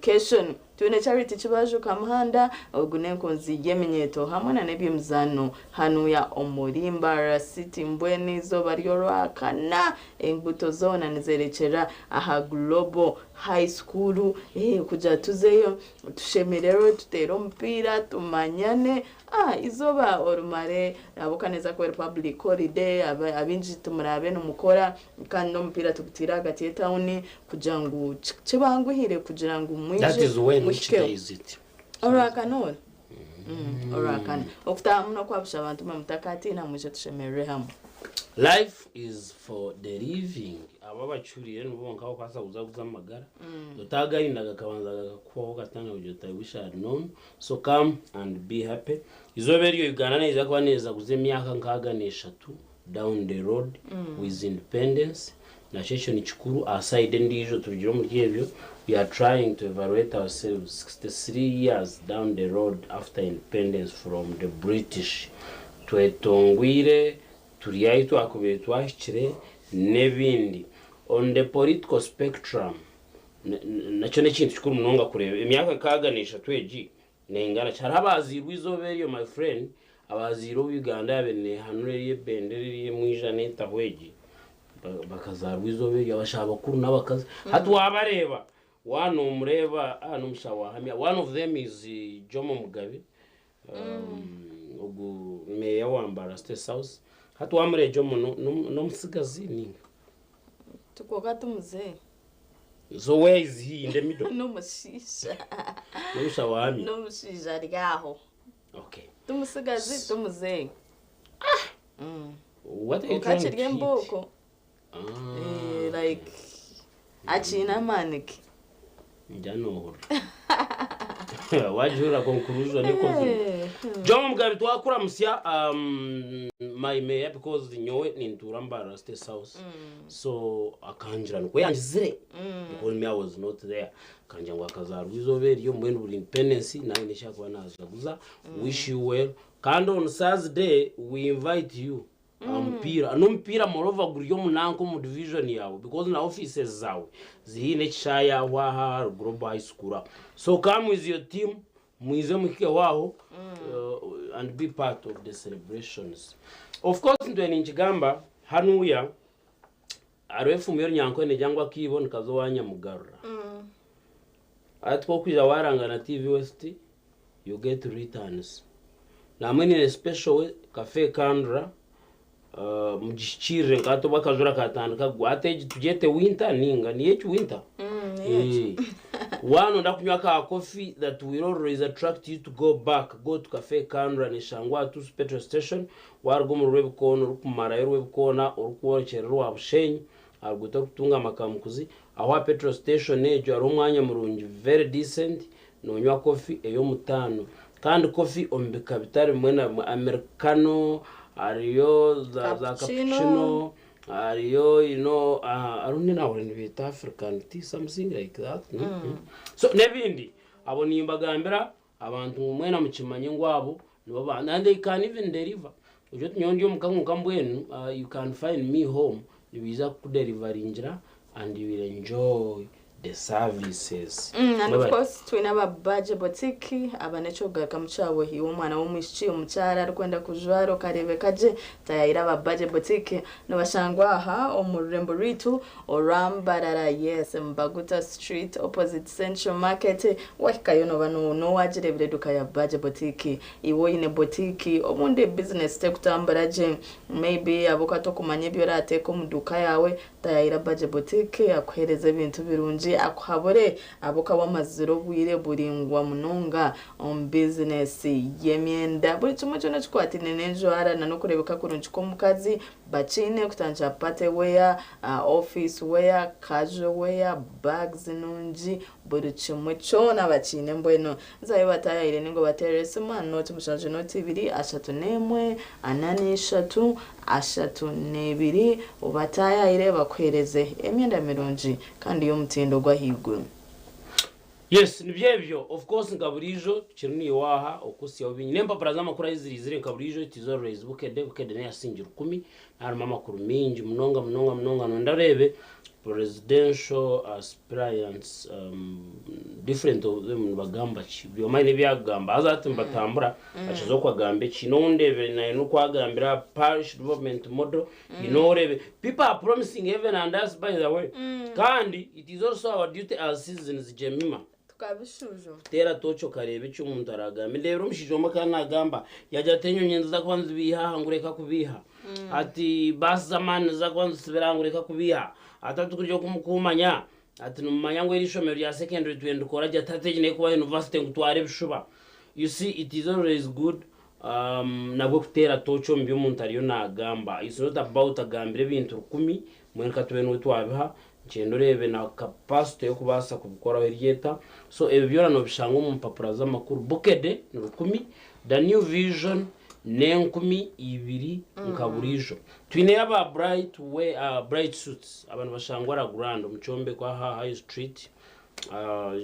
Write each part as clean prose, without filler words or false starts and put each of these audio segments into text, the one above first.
education tune charity kibajo kamuhanda ogunenkonzi yemenyeto hamwe na nebyemzano hanu ya Omulimba City mbweni zo baryorwakana enguto zona nizerekera aha Global High School kuja tuzeyo tushemerero tutero umupira tumanyane izoba orumare abokaneza ko Republic Holiday abinji tumurabe no mukora kandi no mupira tukutira hagati ya town kugira ngo kibanguhire kugira ngo mwije orakanora orakana okutamu no kwabusha abantu mamutakati na muje tushemerere hamwe. Life is for the living. Ababachuriye nubonka kwasa uzaguza amagara utagarindaga kabanza gakwaho gatanga ujota wish had known. So come and be happy. Izoberiyo Uganda neza kwa neza guze myaka nkaganisha down the road with independence. Na shesho ni chikuru aside ndijo tujiro mukiyebyo. We are trying to evaluate ourselves 63 years down the road after independence from the British. Twetongwire turiyaito akubire twashikire nebindi on the political spectrum nacho nekintu kikuru munonga kureba emyaka kaganisha tweji nengana cyari abazirwa izoberiyo my friend abaziro Uganda yabene hanureriye bendereriye mwijane tahweji bakazarwa izoberiyo abashaba kuru nabakaza hatu wabareba one umureba numushawa hamya one of them is Jomo Mugabe ugu meya wa Mbara State House hatu wamure Jomo no musigazi ninga tukoga tumuze. So where is he in the middle? No mushisha. No mushawa no mushisha rigaho. Okay. Tumusigazi tumuze. What are you trying to teach? Mboko. Like achina maniki. Njano. Wajura conclusion niko. Jomo Mugabe twakura musya my mayor because nyowe ni Nturamba State House. So akanjira nuko yanjizire because me I was not there. Kanja ngo akazarwa izoberiyo mwenu buri independence nayo nishaka nazaguza. Wish you well. Kandi on Thursday we invite you. Mpira mpira morova guriyo munanko mu division yawe because na offices zawe zihine chaya wa Global High School. So come with your team muize mukike waho and be part of the celebrations. Of course ndo ninjigamba hanuya arefu myo nyanko ne jangwa kibon kazowanya mugarura atwo kuja waranga na TV West you get returns na mweni special cafe Kandra mugichire ngato bakazura katandika gwate tujete winter ninga niye winter one ndakunywa ka coffee that will always attract you to go to cafe Kandra ni shangwa to petrol station wargo mu rwebikono rukumara rwebikona urukwokera rwabushenyi aguta kutunga makamukuzi aho petrol station ejo ari umwanya murungi very decent nonywa coffee eyo mutano kandi coffee ombeka bitari mwena americano ariyo za cappuccino ariyo aruni na wali bita African tea something like that. So nebindi abo nimbagambira abantu mwena mukimanye ngwabo nibo bana and they can even deliver ujo nyondio mukanguka mbwenu you can find me home nibiza ku deliver and you will enjoy the services. And of course twina babaje boutique abanechoga kamuchawo hiwo mwana w'umwishi umucyara arkwenda kujwaro karebe kaje tayira babaje boutique no bashangwa aha omurembo ritu orambarara yes Mbaguta Street opposite Central Market wakayo no bano no wajirebere duka ya babaje boutique iwo ine boutique omunde business te kutambaraje maybe abokato kumanye byo rateko muduka yawe tayira babaje boutique akwereze ibintu birunji akuhabore aboka wamaziro bwire buringwa munonga on business yemyenda buri kimwe cyo nakwatine nejo arana no kurebeka kurunji ko mukazi bachine kutanja pate wear office wear casual wear bags nunji buri kimwe cyo nabachine mbweno zayo batayire ningo baterese mano tumushanje no TV ashatu nemwe anani shatu ashatu nebiri ubatayire bakwereze emyenda mirunji kandi yo mutindo gwa higwe. Yes, nibyebyo of course ngaburijo kiruni waha okusi yobinyi nemba braza makuru izire ngaburijo tizoreze bukede ne yasingira 10 naruma makuru mingi munonga nondarebe presidential aspirants different of them bagamba chi byomanye byagamba azati mbatambura achizo kwagambe chinondeve na ino kwagambira parish development model inoreve people are promising heaven and us by the way kandi it is also our duty as citizens Jemima tukabishujo tera tocho karebe cyo umuntu aragamba rero mushijomo kana agamba yajya tenyo nyenza za kwanza biha ngureka kubiha ati basamana za kwanza sibirangureka kubiha atatu kuryo kumukumanya ati numanya ngo irishomero rya secondary twende kora jya tategene kuba university ngutware bishuba you see it is always good nabwo kutera tocho mbi umuntu ariyo nagamba it's not about agambire bintu 10 mwenka tubene twabiha chendo rebe na capacity yo kubasa kubikora weryeta so ebyo no bishanga mu mpapura z'amakuru bukede ni 10 the new vision nenkumi ibiri nkaburijo twine aba bright suits abantu bashangwa ra grand muchombe kwa high street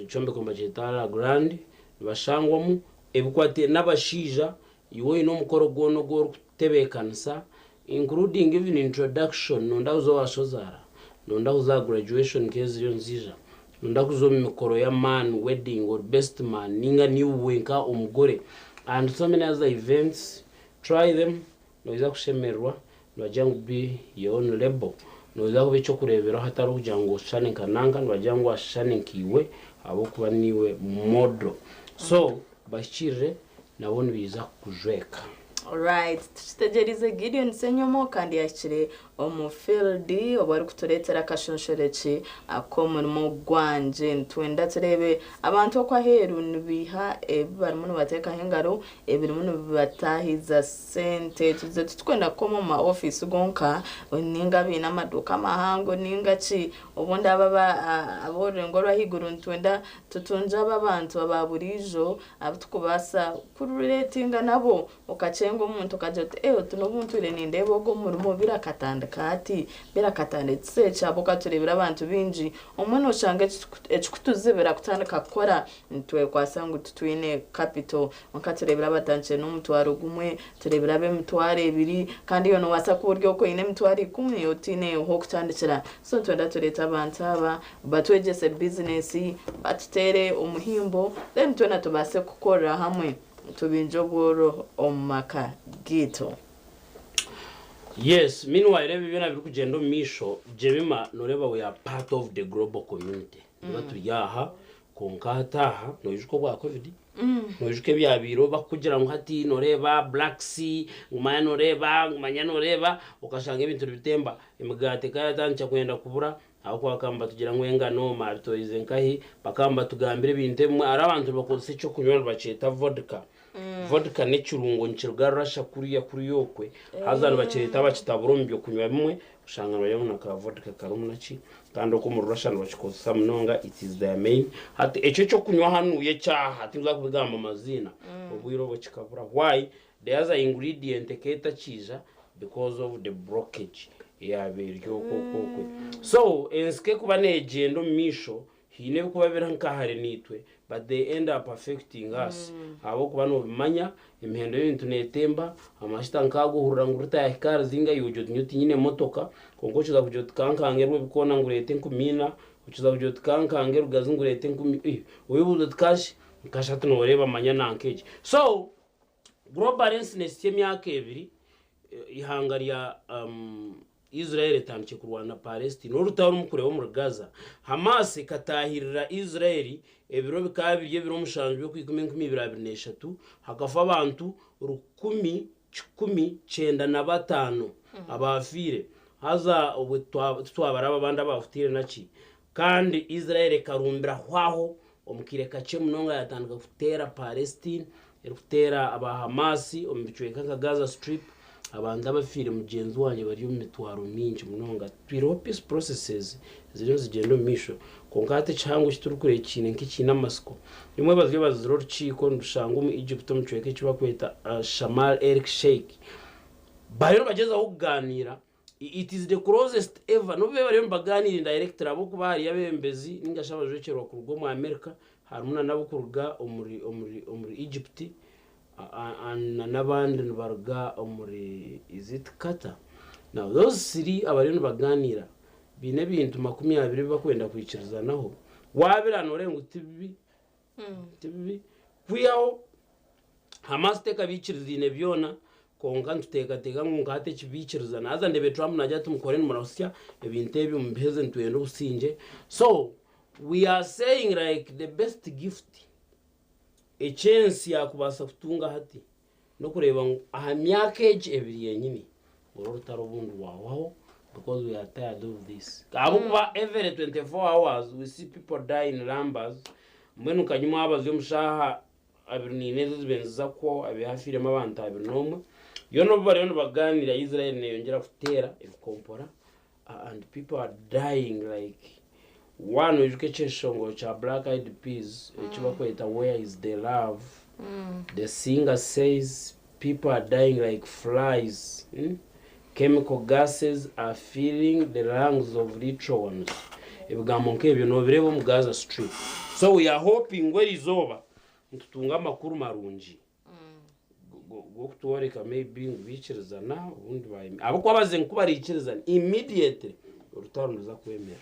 chombe ko majetara grand bashangwa mu ebikwate nabashija iwe no mukoro gono go tebekansa including even introduction nonda uzo washozara nonda uza graduation kezi yo nzija nonda kuzo mikoro ya man wedding or best man ninga new wenka umugore and so many other events try them noiza kushemerwa nwajangu be your own label noiza kubicho kurebera hatari kujango shane kananga nwajangu ashane kiwe abo kuba niwe model so bashire nabone biza kujweka. Alright, tutegerize Gideon Senyomo kandi yakire omufield obari kuturetera kashonshorechi akomurimo gwanje ntwenda turebe abantu kwa heru nibiha bari muno bateka hengaro ebiri muno batahiza sente tuze tutwenda komo ma office gonka ninga bina maduka mahango ninga chi obundi ababa aborengorwa higuru ntwenda tutunja ababantu ababurijo abutukubasa kururatinga nabo ukacenga umuntu kajote tuno buntu ile nindebo go murimo birakatanda kati birakatanditse cyabo katurebera abantu binji umuntu ushanga ekikutuzibira kutandika gukora ntwe kwasanga tutwine capital nkaturebera batanje n'umutwaro gumwe turebera be mutware 2 kandi yo no wasa ku buryo ko ine mutware 10 yotine ho kutandikira so twenda tureta abantu aba batwegese business batutere umuhimbo then twena tubase gukora hamwe tubinjogoro omaka gito. Yes, meanwhile ebibina biri kugenda misho Jemima noreba we are part of the global community baturiyaha konkataha nojuko bwa covid nojuke byabiro bakugira ngo hati noreba Black Sea umanya noreba ukashanga ibintu bitemba imigate kaya tancha kwenda kubura aho kwakamba tugira ngo engano mabitoize nkahi bakamba tugambire bintemwe ari abantu bakoze cyo kunywa baceta vodka vodka ne kirungo nkirugarasha kuriya kuri yokwe hazana baceta bakitaburombyo kunywa bimwe ushanga bayo na ka vodka karumunachi kandi uko mu Russia bakikoza munonga it is their main ati echo cyo kunywa hanuye cyaha ati uzakubigamba amazina ubwiro bo kikabura why the other ingredient keta kija because of the blockage ya beryo kokokwe so enske kuba negendo misho hine kuba birankahare nitwe but they end up affecting us abo kuba no bimanya imhendo y'intu netemba amashita nkaguhurira nguruta ya hikara zinga yujo nyuti nyine motoka kongo chuza kujo tkankangerwe bikona ngurete nkumina uchuza kujo tkankangerwe gazungurete nkumi uyibuzo tkashi nkashatu no reba manya nankeje so global incidence y'emyaka 2 ihangaria Israel tanche kurwana Palestine urutaro mukure wo mu Gaza Hamas katahirira Israel ebiro bikabiriye biro mushanje byo kwikumi 2023 hakafa abantu 10,95 abafire haza ubwo twabara abandi abafitire naki kandi Israel karumbira hwaho omukireka cyo munonga yatandika gutera Palestine erutera aba Hamas omubichweka ka Gaza Strip abanda bafire mugenzi wanje bari mu mitwaro mingi munonga twiro peace processes ziriyo zigendo misho konkate cyangwa kiturukure cyine nk'ikina masiko nimwe bazwe baziro ruciko ndushanga mu Egypt mu cweke kiba kweta Shamal El Sheikh bayiro bageza kuganira it is the closest ever no bari baganira director abo kuba hari yabembezi ningashabajokerwa ku rugo mu America harumuna nabo kuruga umuri Egypt n'abandi barga muri is it Qatar now those three abarino baganira bine bintu 20 bakwenda kwikirizanaho wabirana orenga tibi kwiyaho Hamas teka bikirizine byona konga ntuteka ngo ngate kibikirizana aza ndebe Trump najya tumukorera mu Russia ebintu ebyo mbeze ntwenda ubusinge. So we are saying like the best gift a chance ya kubasa kutunga hati no kureba aha myaka ebiri yenyini urutaro bundu waho because we are tired of this. Kabuba every 24 hours we see people die in numbers. Mwenu kanyuma abazo mushaha abirininezo zibenza ko abihafiremo abantu abirnomwe yono bari baganira Israel ne yongera kutera ikompora and people are dying like one education cha Black Eyed Peas ekibakweta Where Is The Love. The singer says people are dying like flies. Chemical gases are filling the lungs of little ones. Ibigambo nkebyo no birebo mu Gaza Strip. So we are hoping where is over ntutunga makuru marungi go kutoreka maybe bikirizana ubundi bayi abo kwabaze nkubarikiriza immediately urutaruza kwemera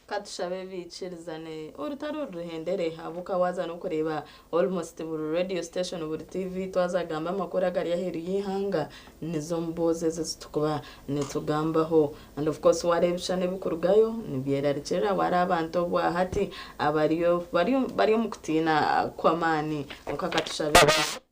katushabe bikirizane urutaro ruhendere abuka waza no kureba almost buri radio station buri TV twazagamba amakuru agari yaheri yihanga nizo mboze zitukuba nitugambaho. And of course warebishane bukurugayo nibyerarikira wari abantu bwa hati abariyo bariyo mukutina kwamani ukakatushabe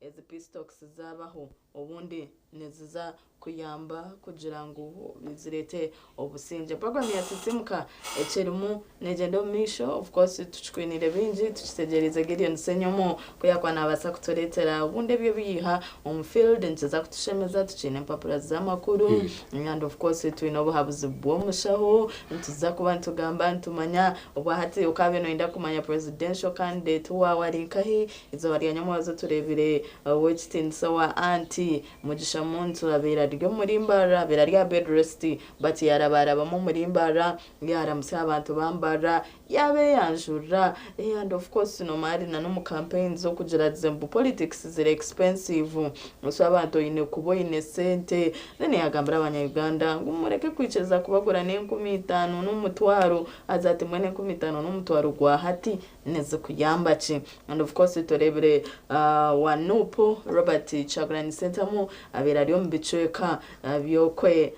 ezi peace talks zabaho ubundi niziza kuyamba kugira ngo bizirete obusinje. Program ya Sisimuka echerimu negendo misho of course tuchikwinire binji tuchitegereza Gideon Senyomo kuyakwa nabasa kutoretera ubundi byo biha field nziza kutushemeza tuchine papura z'amakuru and of course twinobo habuze bwo mushaho ntuza kuba ntugamba ntumanya obahati ukabe no inda kumanya presidential candidate wa warinkahi izo bari nyamuwazo turebire wechitin sawa anti mugisha muntu abera ryo murimbara bera rya bed rest but yarabara bamo murimbara yaramse abantu bambara yabe yanjura and of course no mari na no mu campaigns zo kugira zembu politics zire expensive so abantu ine kubo inesente then yagambira abanyayuganda ngumureke kwiceza kubagura ne 15 n'umutwaro azati mwene 15 n'umutwaro gwa hati neze kuyambaci. And of course torebere wanupo Robert Chagrani Sentamu abera ryo mbicweka byokwe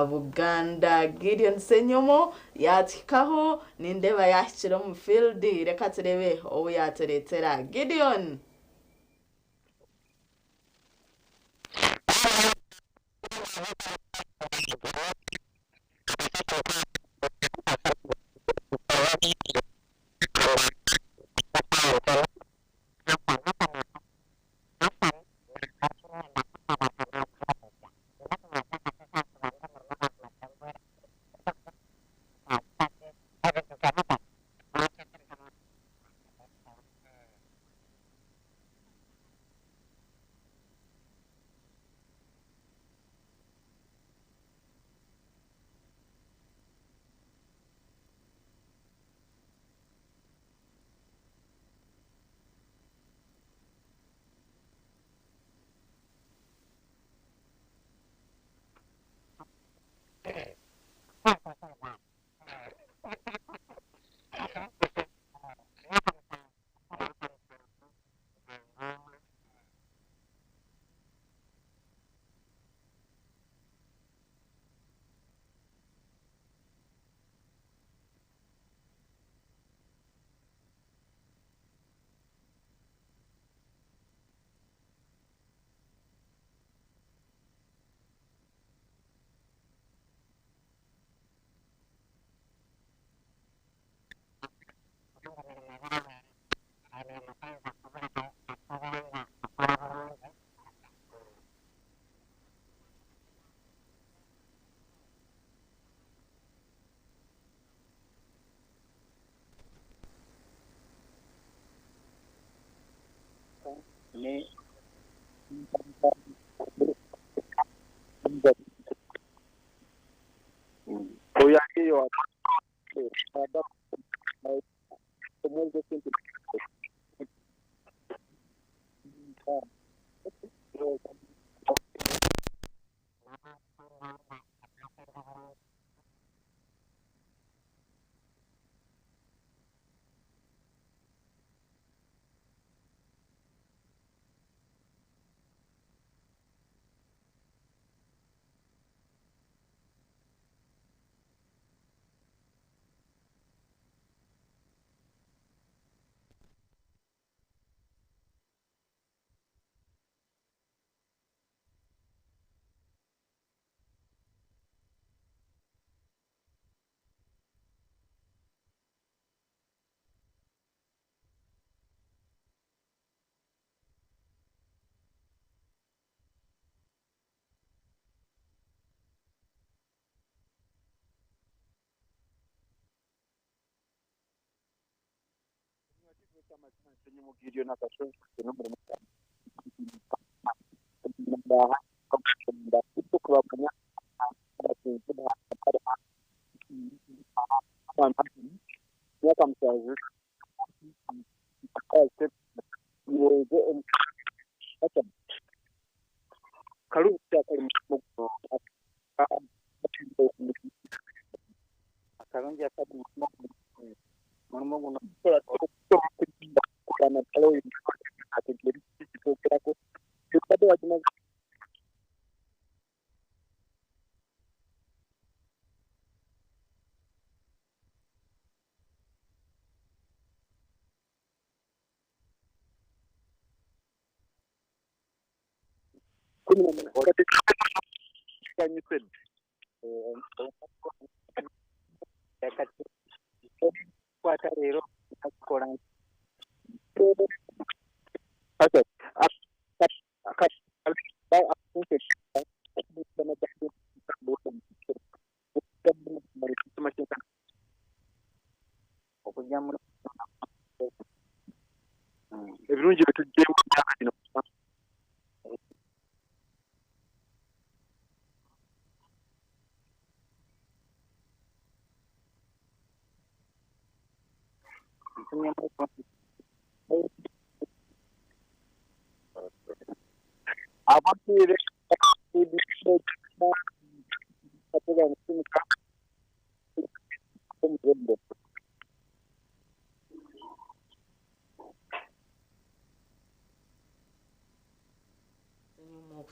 Buganda Gideon Senyomo yatikaho nindeba yahikira mu field reka turebe obu yateretera Gideon.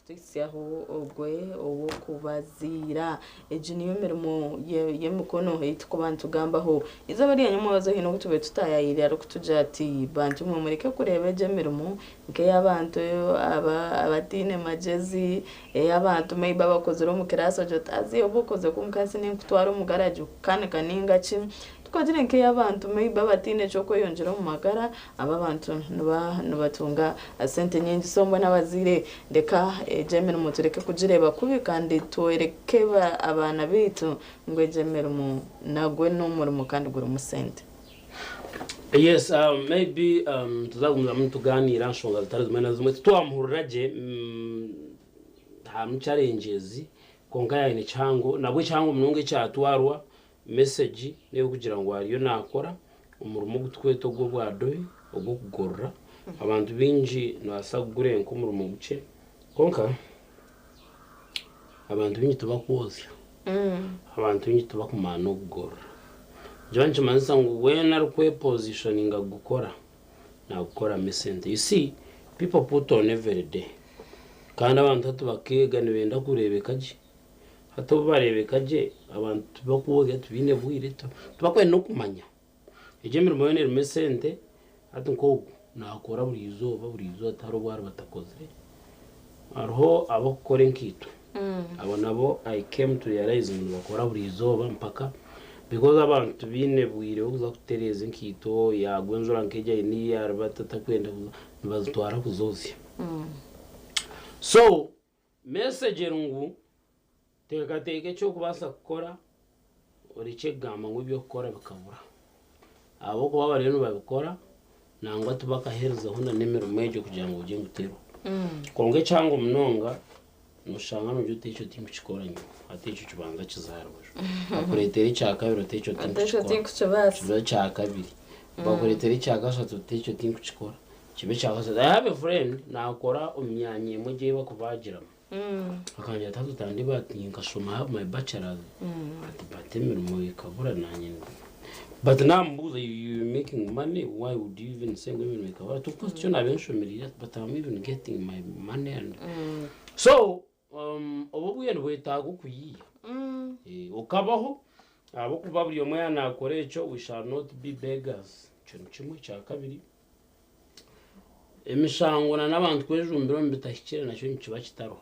kutisiaho ogwe owo kubazira ejo niyo mirimo y'emikono haitu ku bantu gambaho izo bariya nyamubazo hino kutube tutayayiri ari kutuja ati bantu mwe mureke kureba ejo mirimo nke y'abantu abatine majezi y'abantu maybe abakozero mu kiraso jo tazi obukoze kumkasi n'kutwara mu garage kandi kaninga ki tukagire nke y'abantu maybe abatine cyo kweyongera mu magara aba bantu nubatunga sente nyingi sombo n'abazire ndeka ejemero mutureke kujireba kubi kandi tuwereke abana bitu ngo ejemero mu nagwe n'umurimo kandi gura umusente. Yes, maybe tuzagumza tuganira nshonga zitari zimwe na zimwe twamuhuriraje hamwe challenges konka yine cyango nabwo cyango mununge cyatwarwa message niyo kugira ngo ariyo nakora umurimo gutweto gwo bwadoyi obwo kugorora abantu binji nasagure nko umurimo guce konka abantu binji tubakozya abantu binji tubakumana kugorora John manza ngo when are kwe positioning gukora na gukora mesente. You see, people put on every day. Kandi abantu tubakega nibenda kurebeka je. Hato barebeka je abantu bakuwoga tubine bwire to. Tubakwe no kumanya. Eje mirimo yone mesente ati nko nakora buri izo ataro bwara batakozere. Arho abakore nkito. Abo nabo I came to realize ngo bakora buri izo mpaka because abantu bine bwire uza kutereza nkito yagwenzura nkeje ni arbatata kwenda bazitwara kuzozya. So message rungu teke cyo kubasa gukora urice gama ngo ibyo gukora bakabura abo kuba bari no babikora nangwa tubakahereza hona nemero mejo kugira ngo uje ngutero konge cyangwa munonga nushanga no jute cyo timwe cikoranye ate cyo kibanza kizarabuje bakuretera cyakabiro te cyo timwe cya kabiri bakuretera cyakashatu te cyo timwe cikora kibe cyakashatu. I have a friend nakora umyanye mu gihe bakubagira akanja tatutandi batinga shoma have my bachelor's ati batemero mu ikabura nanye but now you making money, why would you even say women make a to question eventually, but I'm even getting my money and so obubuye ndwetago kuyi okabaho abo kubaburi omwana akore echo we shall not be beggars kintu kimwe cya kabiri emishangona nabantu kwejumbiro mbitahikira nacyo nkiba kitaro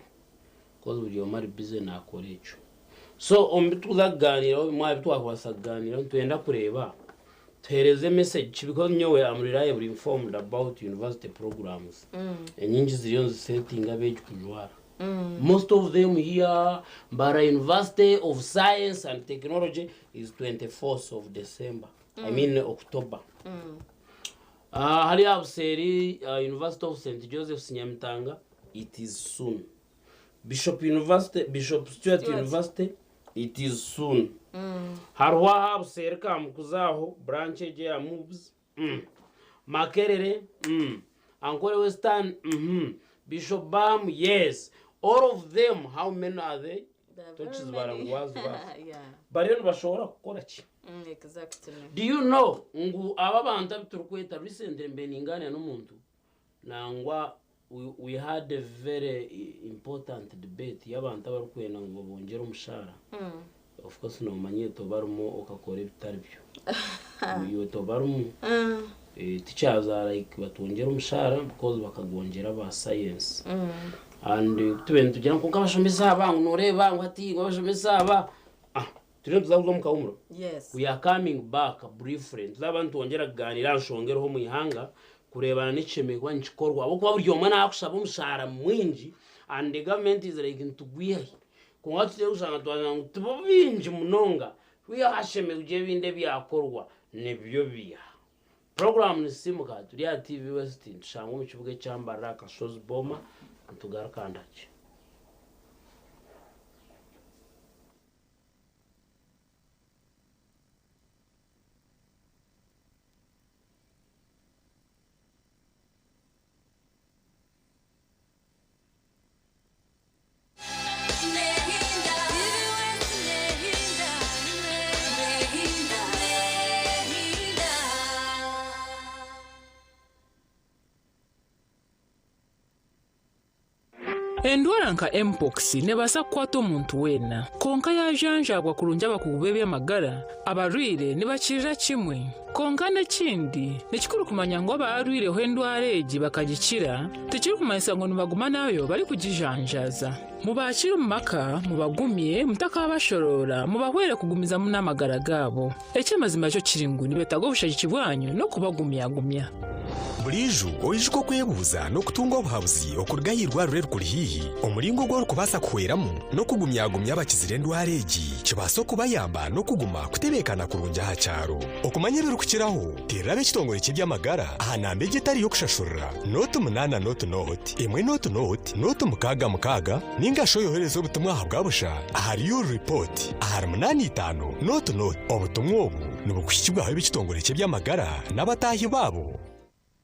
cause buri omari busy nakore echo so ombituzaganira mwa bitwakwasaganira twenda kureba tuhereze message because nyowe am reliably informed about university programs enyingi ziriyo setting abeje kujwara. Most of them here, Bara University of Science and Technology is 24th of December. I mean October. Hali Abuseri, University of St. Joseph's Nyamitanga, it is soon. Bishop Stuart University, it is soon. Harwa Abuseri Kamukuzaho, branch J moves. Makerere, Ankole Western, Bishop Bam, yes. All of them, how many are they? Yeah. But you know, exactly. do you know ababanta biturukweta recently mbeningana n'umuntu nangwa we had a very important debate y'abantu abarukwena ngo bongera umushara. Of course no manye to barumo okakora bitari byo you to barumo teachers are like batongera umushara because bakagongera ba science and tujya ko kabashomeza abantu noreba ngo ati ngo bashomeza aba yes, we are coming back briefly abantu wongera kuganira nshongero ho muihanga kurebana n'icemegwa nchikorwa abo kuba buri yomwe nakushaba umushara mwinji and the government is like ntugwiye kunga tuje usanga twana tubo binji munonga wiyasheme uje binde byakorwa nebyo biya program ni simuka turi ya TV West nshango mu kibuga cyambara Kasozi Boma tugarukandaje. Endwara nka mpox nebasa kukwata omuntu wena konka yajanjabwa kurungi abakugu b'ebyamagara abarwire nibakirira kimwe konka n'ekindi nikikuru kumanya ngo abarwireho endwara egi bakagikira tikiri kumanyisa ngo nibaguma nayo bari kugijanjaza mubakire mu maka mubagumye mutakabashorora mubahwere kugumiza mu n'amagara gabo ekyamazima cyo kiringu nibetago bushaki bwanyu no kubagumyagumya Bulijo oyijuko kwebuza no kutunga obuhabuzi okurugahirwa rure kurihihi omuringo gwo kubasa kuheramu no kugumyagumya abakizire ndwara egi kibaso kubayamba no kuguma kutebekana kurunja ha cyaro okumanya birukukiraho terera bekitongore cy'ebyamagara ahanambe gitari yo kushashurira note 8 note note imwe note note note mukaga ningasho yoherezo ubutumwa habwabusha ahari yo report ahari 85 note note obutumwa obu nubukwikibwa bekitongore cy'ebyamagara n'abatahi babo.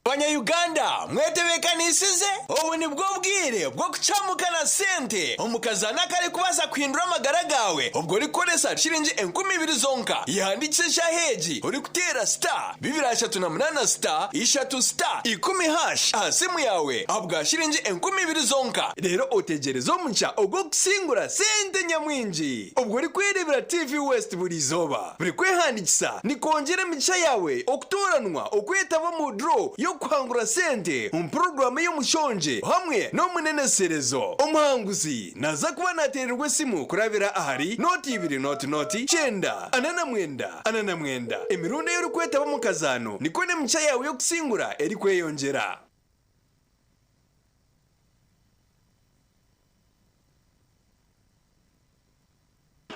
Banya-Uganda, mwetebekanisize ubu ni bwo bwire bwo kucamukana sente omukazana kare kubasa kwindura amagara gawe ubwo rikoresa shiringi 20,000 zonka yandikisha heji uri kutera star 238 star 3 star 10 hash asimu yawe abwa shiringi 20,000 zonka rero otegerezo muncha ubwo kusingura sente nyamwinji ubwo rikwirebera TV West buri zoba buri kwehandikisa ni kongera micha yawe okutoranwa okwetaba mu draw yo kwangura sente program y'umushonje hamwe no muneneserezo umuhanguzi naza kuba natererwe simu kurabira ahari noti 2 noti chenda anana mwenda emirundi y'urukweta bamukazano niko ne mcha yawe yo kusingura eri kweyongera.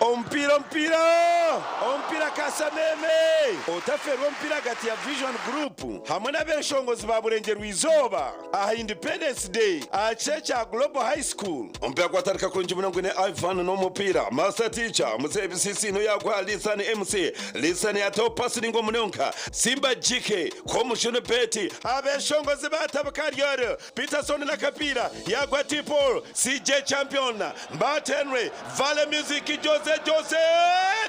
Ompira Kasameme otaferwa ompira gati ya Vision Group hamwe n'abeshongozi ba Burengero izoba aha Independence Day aha Checha Global High School ompira kwatarika kunji munongwe Ivan no mupira master teacher muse BCC no yagwa Lisan MC Lisan ya top passing ngo munonka Simba JK komushone beti abeshongozi batabakariyo Peterson na Kapira yagwa Tipol CJ champion Mbatenwe Vale Music Jose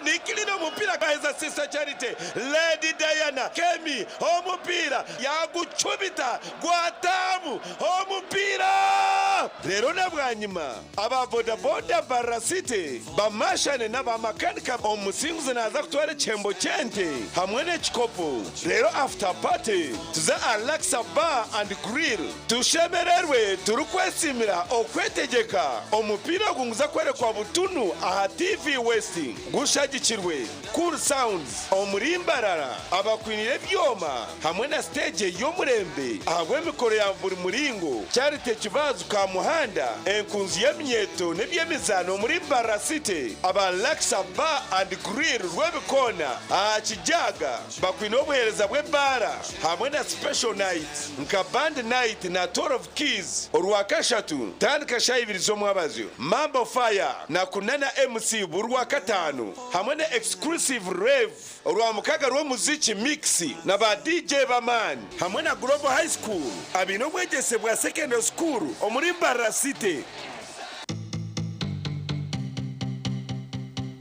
nikilino mupira kaheza sister Charity Lady Diana Kemi omupira yagucubita gwatamu omupira rero nabwanyima aba boda barasite bamashane n'abamakanika omusinguze naza kutwara chembo chente hamwe n'ekikopo rero after party tuza Alexa Bar and Grill tushemererwe turukwesimira okwetegeka omupira gunguza kwerekwa butunu aha TV West gushagikirwe Cool Sounds omurimbarara abakwinire byoma hamwe na stage y'omurembe ahagwe mikoro ya buri muringo Charity kibazo ka muhanda enkunzi y'emyeto n'ebyemizano muri Barasite aba Laksa Bar and Grill rw'ebikona Kijaga bakwina obuhereza bw'ebara hamwe na special night nka band night na tour of keys olwakashatu tandika shayibiri z'omwabazyo Mambo Fire na kunana MC burwakatano hamwe na exclusive rave olwamukaga rw'omuziki mix na ba DJ bamani hamwe na Global High School abino bwegese bwa secondary school omuri Barasite.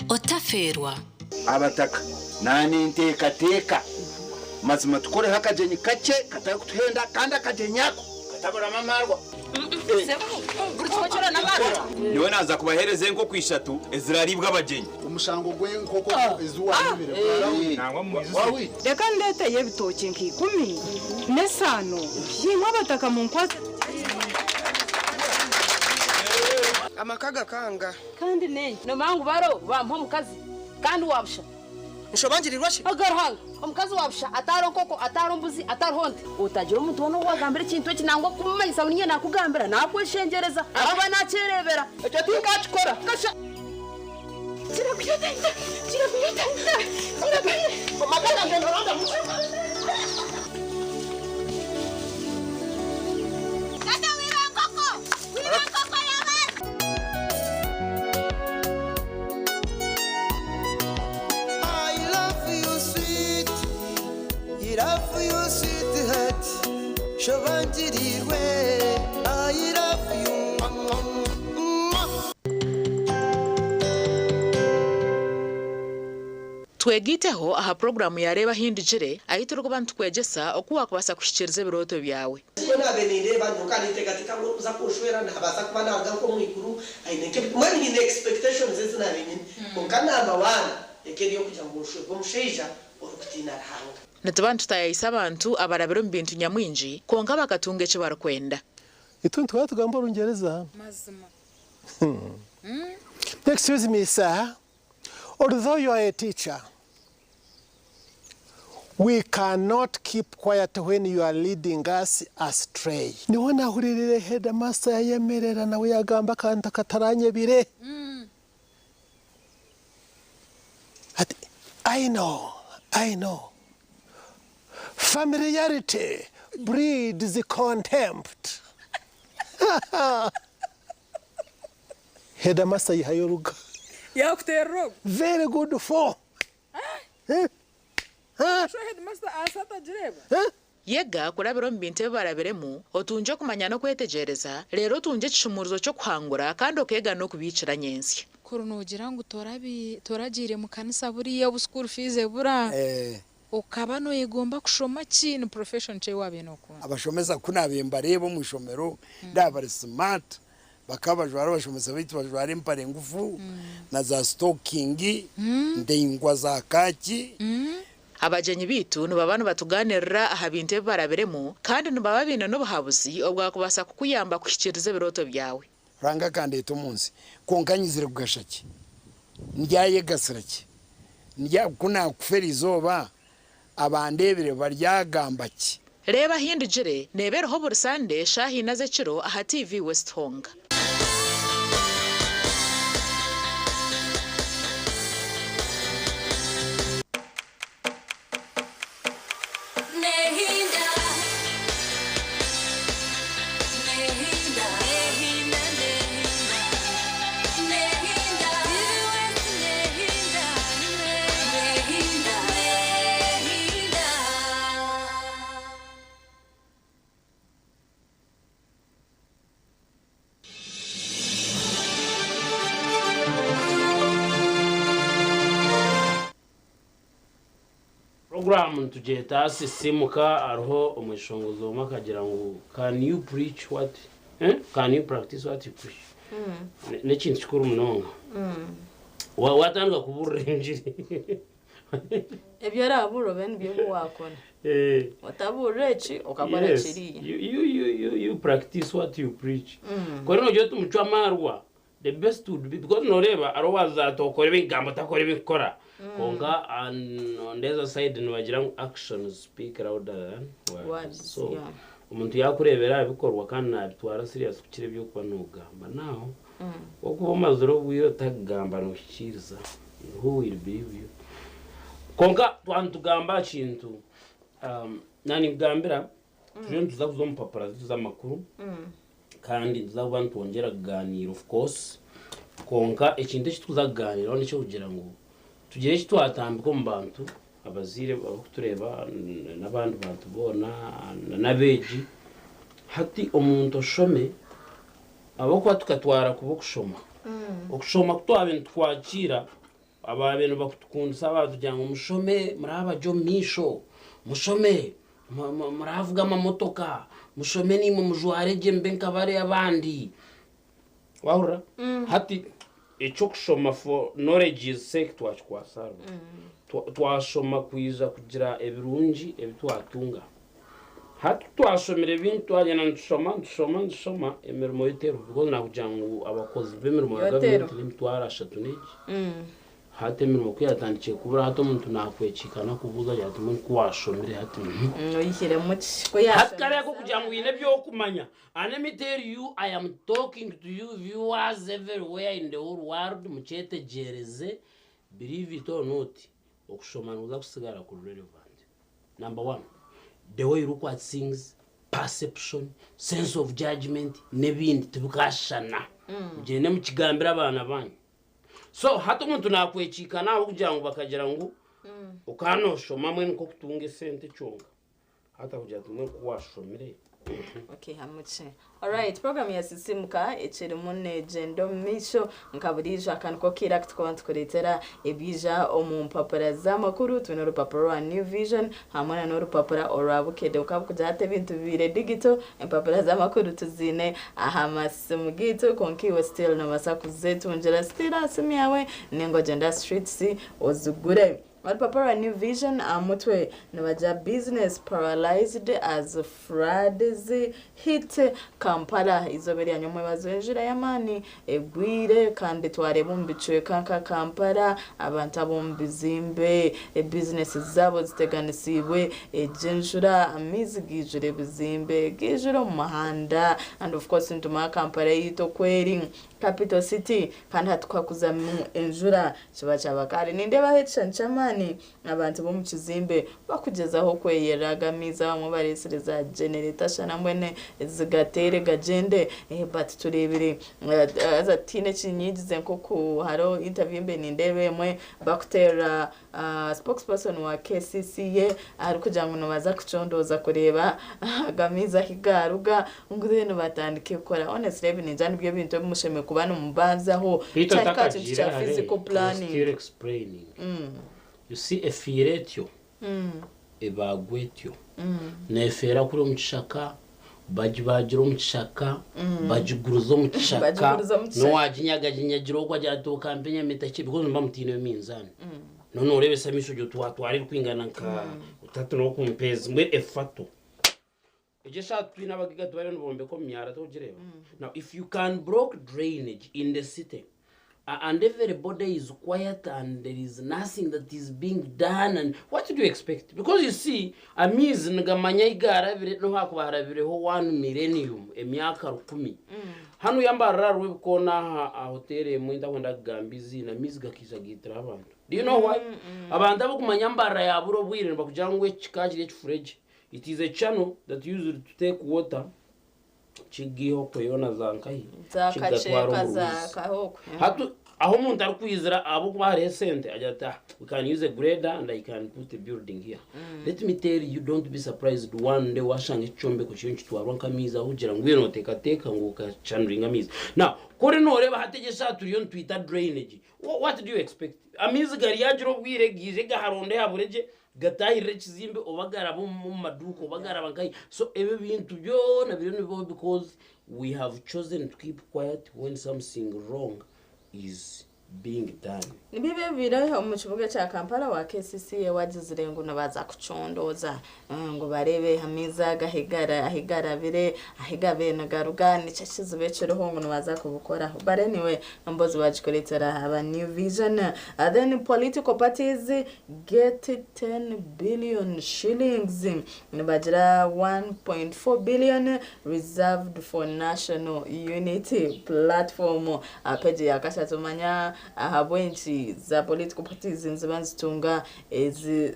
Otaferwa abataka nani ntekateka mazima tukore hakajenyi kake katari kutuhenda kandi akajenyako katabura mamarwa niwe naza kubahereze nko kwishatu eziraribwa abajenyi umushango gwe nkoko ezuwa nibire nangwa muizi reka ndete yebitoki nki 10 nesano yimwe abataka mu nkwata amakaga kanga kandi nenye no mangu baro bampa mukazi kandi wabusha nshobangirirwa shi agarhanga omukazi wabusha ataro nkoko ataro mbuzi ataro honde utagira umuntu wono wagambira ikintu kinangwa kumanyisa bunye nakugambira nakweshengereza aba nacerebera icyo tingakikora gasha kirakuyotenda amakaga ngendo ronda mushaka Kata wirangoko yaman I love you sweetheart shobangirirwe I love you twegiteho aha programu yareba hindijire ahitiro bantu kwegesa okuwa kubasa kushikiriza biroto byawe sibona beninde banduka nitegatika ngo uza kushwera nabaza kuba naga ko mwikuru aineke mani in expectations zina benyine ukana abawana ekeriyo kujya ngo ushwe bomusheja orukutina rahanga natabantu tayisa abantu abarabiro mbintu nyamwinji konka bakatunge cyo barakwenda ituntu twatugamba urungereza mazima excuse me sir, although you are a teacher, we cannot keep quiet when you are leading us astray. Niho nahuririre headmaster yemerera nawe yagamba kanta kataranye bire. I know. Familiarity breeds contempt. Headmaster yihayoruga. yakutero Very good for. sho headmaster asata jireba yega kurabiro mbinte barabiremu otunje kumanya no kwetegereza rero tunje kishumuruzo cyo kwangura kandi okega no kubicira nyensi kurunugira ngo toragire mu kanisa buriya bu school fees bura ukaba no yigomba kushoma kintu profession cye wabe no ko abashomeza kunabemba rebo mu shomero ndabari smart bakabajwara bashomeza bitu bajwara impare ngufu na za stocking ndengwa za kaki abajenyi bitu no babana batuganirira aha binte barabiremu kandi no bababina no buhabuzi obwa kubasa kukuyamba kushikiriza biroto byawe ranga kandi etumunsi konkanyizire kugashaki ndyaye gasiraki ndya kuna kufera izoba abandebere baryagambaki reba hindijire nebereho buri Sunday shahina ze kiro aha TV West Honga program tujeta sisimuka arho umwishongozo makagira ngo can you preach what can you practice what you preach nekintu kikuru munonga watanga kuburenjiri ebyo araburo ben byo wakona wataburechi ukakora chiri you practice what you preach kwa no jotu mchwamarwa the best would be because no reba arowaza tokore bigambo takore bikora konga and on the other side no wagira actions speak louder than words so umuntu yakurebera bikorwa kandi nabitwara serious kukire byo kuba nugamba naho okuba mazuro bwiyo tagamba no shikiriza who will believe you konka twantugamba kintu nani gambira tujye tuzakuzo mu paparazzi z'amakuru kandi tuzakuba ntongera kuganira of course konka ikintu cyituzaganira nicyo kugira ngo tugire kitwatambika mu bantu abazire bakutureba n'abandi bantu bona nabeji hati omuntu shome abako tukatwara kubukushoma okushoma kutwabintu twakira ababintu bakutukundisa batujyanga umushome muraba jo misho mushome muravuga amamotoka mushome ni mu mujwareje mbenka bare abandi wahura hati icyo kushoma for knowledge is sake twasarwa twashoma kwiza kugira ebirungi ebitwatunga hati twashomera ibintu twagenda ndushoma emirimo y'itero because nakugira ngo abakozi b'emirimo ya gavumenti n'imitwaro 3 n'igi hati emirimo kwiyatandikiye kubura hati umuntu nakwekikana kubuza yati umuntu kwashomere hati uyishyire mu hati kare ko kugira ngo yine byo kumanya and let me tell you I am talking to you viewers everywhere in the whole world muchetegereze believe it or not okushomana uza kusigara ku relevant. Number 1, the way you look at things, perception, sense of judgment, nebindi tubikashana mugende mu kigambira abana banyu. So hata umuntu nakwekikana aho kugira ngo bakagira ngo ukanoshoma mwe nko kutunga sente cyonga hata kugira tumwe kuwashomere. Okay, hamuche. Alright, program ya sisimuka echere mune gendo misho nkaburije akanko kira kuretera ebija omumpapara z'amakuru tuna rupapuro wa New Vision hamwe na rupapuro orabukede ukabukujate ibintu bibire digital empapara z'amakuru tuzine ahamasimu gitu konkiwe still na masaku zetu njera still asimi yawe nengo gender street si ozugure. Papara New Vision amutwe nabaja business paralyzed as floods hit Kampala izoberi anyomwe bazenjira yamani egwire kandi twareba mbicwe kanka Kampala abantu abombizimbe business zabo ziteganisibwe ejenjura amizigijure bizimbe gijuro mu mahanda and of course ntuma Kampala yito kweri capital city kandi hatwakuza mu enjura kiba cyabakari ninde bahechanchama abantu bo mu kizimbe bakugezaho kweyeragamiza bamwe baresereza generator shana mwene zigatere gagende but turebire as tine kinyigize nko ku haro interview mbe nindebe mwe bakutera spokesperson wa KCCA ari kugira ngo baza kucondoza kureba gamiza higaruga nguzeno batandike gukora honestly ni njani byo bintu musheme kubana mubanzaho cyaka cya physical planning still explaining. You see a firetyo ebagwetyo nefera kuri umukishaka bajibagira umukishaka bajiguruza umukishaka no wajinyaga jinyagiro kwa jatuka mpenya metaki because mbamutine minzani none urebe samisho byo twari kwingana nka utatu no kumpezi mwe efato ejesha twina bagiga twari no bombe ko myara togireba. Now if you can block drainage in the city and everybody is quiet and there is nothing that is being done, and what do you expect? Because you see amizi ngamanya igara bire no hakubara bireho 1 millennium emyaka 10 hano yambara rwibko na hotel mwinda kwenda gambizi na mizi gakiza gitira abantu. Do you know why? Abantu abo kumanyambara ya buro bwire bakujangwe kikajire fridge. It is a channel that used to take water chigiho kweyona zankahi zakacheka zakahoko hatu aho umuntu ari kwizira abo kubare sente ajata we can use a grader and I can put a building here. Let me tell you, don't be surprised one day washanga icyombe ku cyonchi twaronka miza ugira ngo yeno teka ngo ukachandringa miza. Now kore no reba hategesha turiyo twita drainage. What do you expect? Amizi gari yajiro bwire gije gaharonde habureje gatahire kizimbe obagara bo mu maduko obagara bankai. So ebe bintu byo na biro nibo because we have chosen to keep quiet when something wrong is being done. Nibibe biro mu kibuga cya Kampala wa KCCA wagizire ngo nabaza kucondoza ngo barebe hamiza ahigara bire ahigabe nagarugani cyashize becero ngo nabaza kubukora but anyway mbozi wagikoretera aba New Vision then political parties get 10 billion shillings nibagira 1.4 billion reserved for national unity platform apeje yakashatumanya ahabwenchi za political parties nzibanzitunga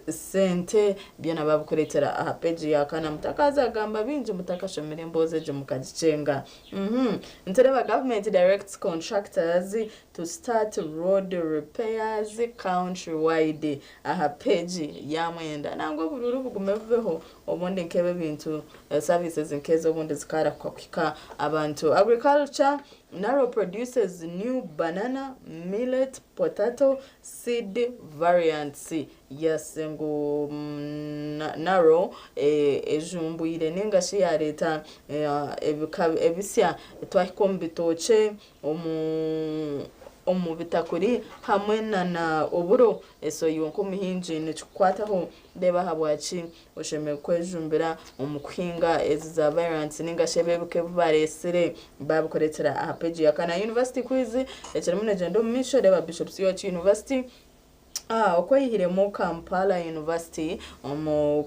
sente byona babukoretera ahapeji yakana mutakaza gamba binje mutakashomere mboze je mukagicenga ntereba government directs contractors to start road repairs countrywide ahapeji yamwenda nango bururu bugumeveho obundi nkebe bintu services nkezo obundi zikara kwakika abantu agriculture Naro produces new banana, millet, potato, seed variants. Yes, ngo Naro ejumbu ile ningashi ya leta ebisya twahikombitoche omu bitakuri hamwe na oburo eso yonko mihinji ne chukwataho deba habwachi osheme kwejumbira omukwinga eziza variants ningashebe buke baresere babukoretera ahapeji yakana university quiz ekiremune gendo misho deba Bishop Siwachi University okwihire mu Kampala University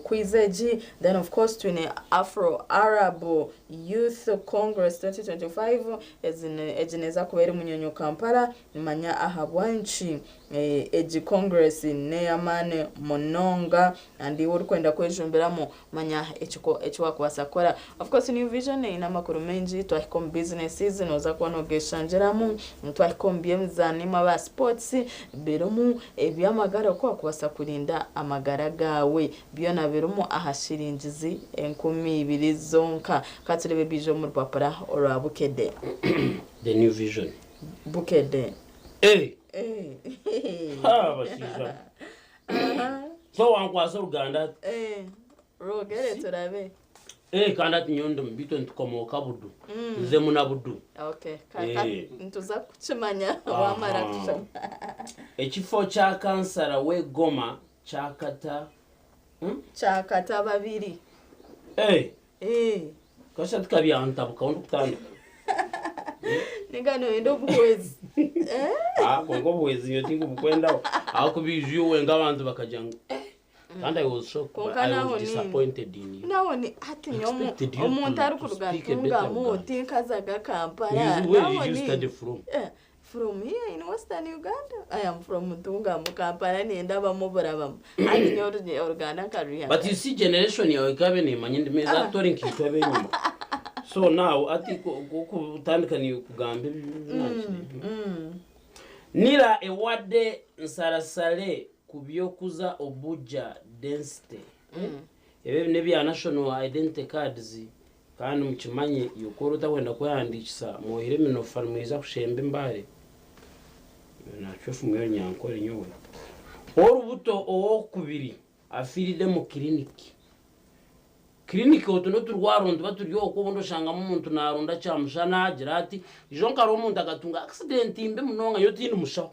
kwizeji then of course twine Afro-Arab Youth Congress 2025 ezineza kubera munyonyo Kampala manya ahabwanchi eji Congress neyamane mononga andi uri kwenda kwejumbiramo manya echo wakwasakora of course New Vision ina makuru menji twahikom businesses noza kwano geshanjeramu twahikom byemzani maba sports berumu ebyamagara kwa kwasa kurinda amagara gawe byona berumu ahashiringizi 12 zonka katurebe bijo mu rupapura orabukede the New Vision bukede bashisha so wankwasa Uganda rogere turabe kandi ati nyondo mbito ntikomoka budu nze munabudu okay kaka ntuza kuchimanya wamara kushama ekifo cha kansara we Goma chakata babiri kasha tukabyantabuka undi kutandika ningano endo buwezi kongo buwezi yotinga bukwenda akubijyo wenga abantu bakajanga and I was shocked I was disappointed in you nawoni ati nyomo omuntu ari kurugatunga muti kazaga Kampala nawoni from here in Western Uganda I am from Mutunga mu Kampala ni ndaba muburabam ati nyoru Uganda career but you see generation yawe kabe ni manyindi meza tori nkitwa benyuma so now ati kutandikani kugambe nira ewadde nsarasale kubyokuza obuja density ebe nebya national identity cards kandi mukimanye yukoro takwenda kwandikisa muhire mino farmiza kushembe mbare nachofu mwe nyankore nyowe orubuto owo kubiri afiride mu clinic otuno turwaronda baturyo okubondo shanga mu muntu narunda chamushana agira ati ijonka ro muntu agatunga accident imbe munonga yotini mushaho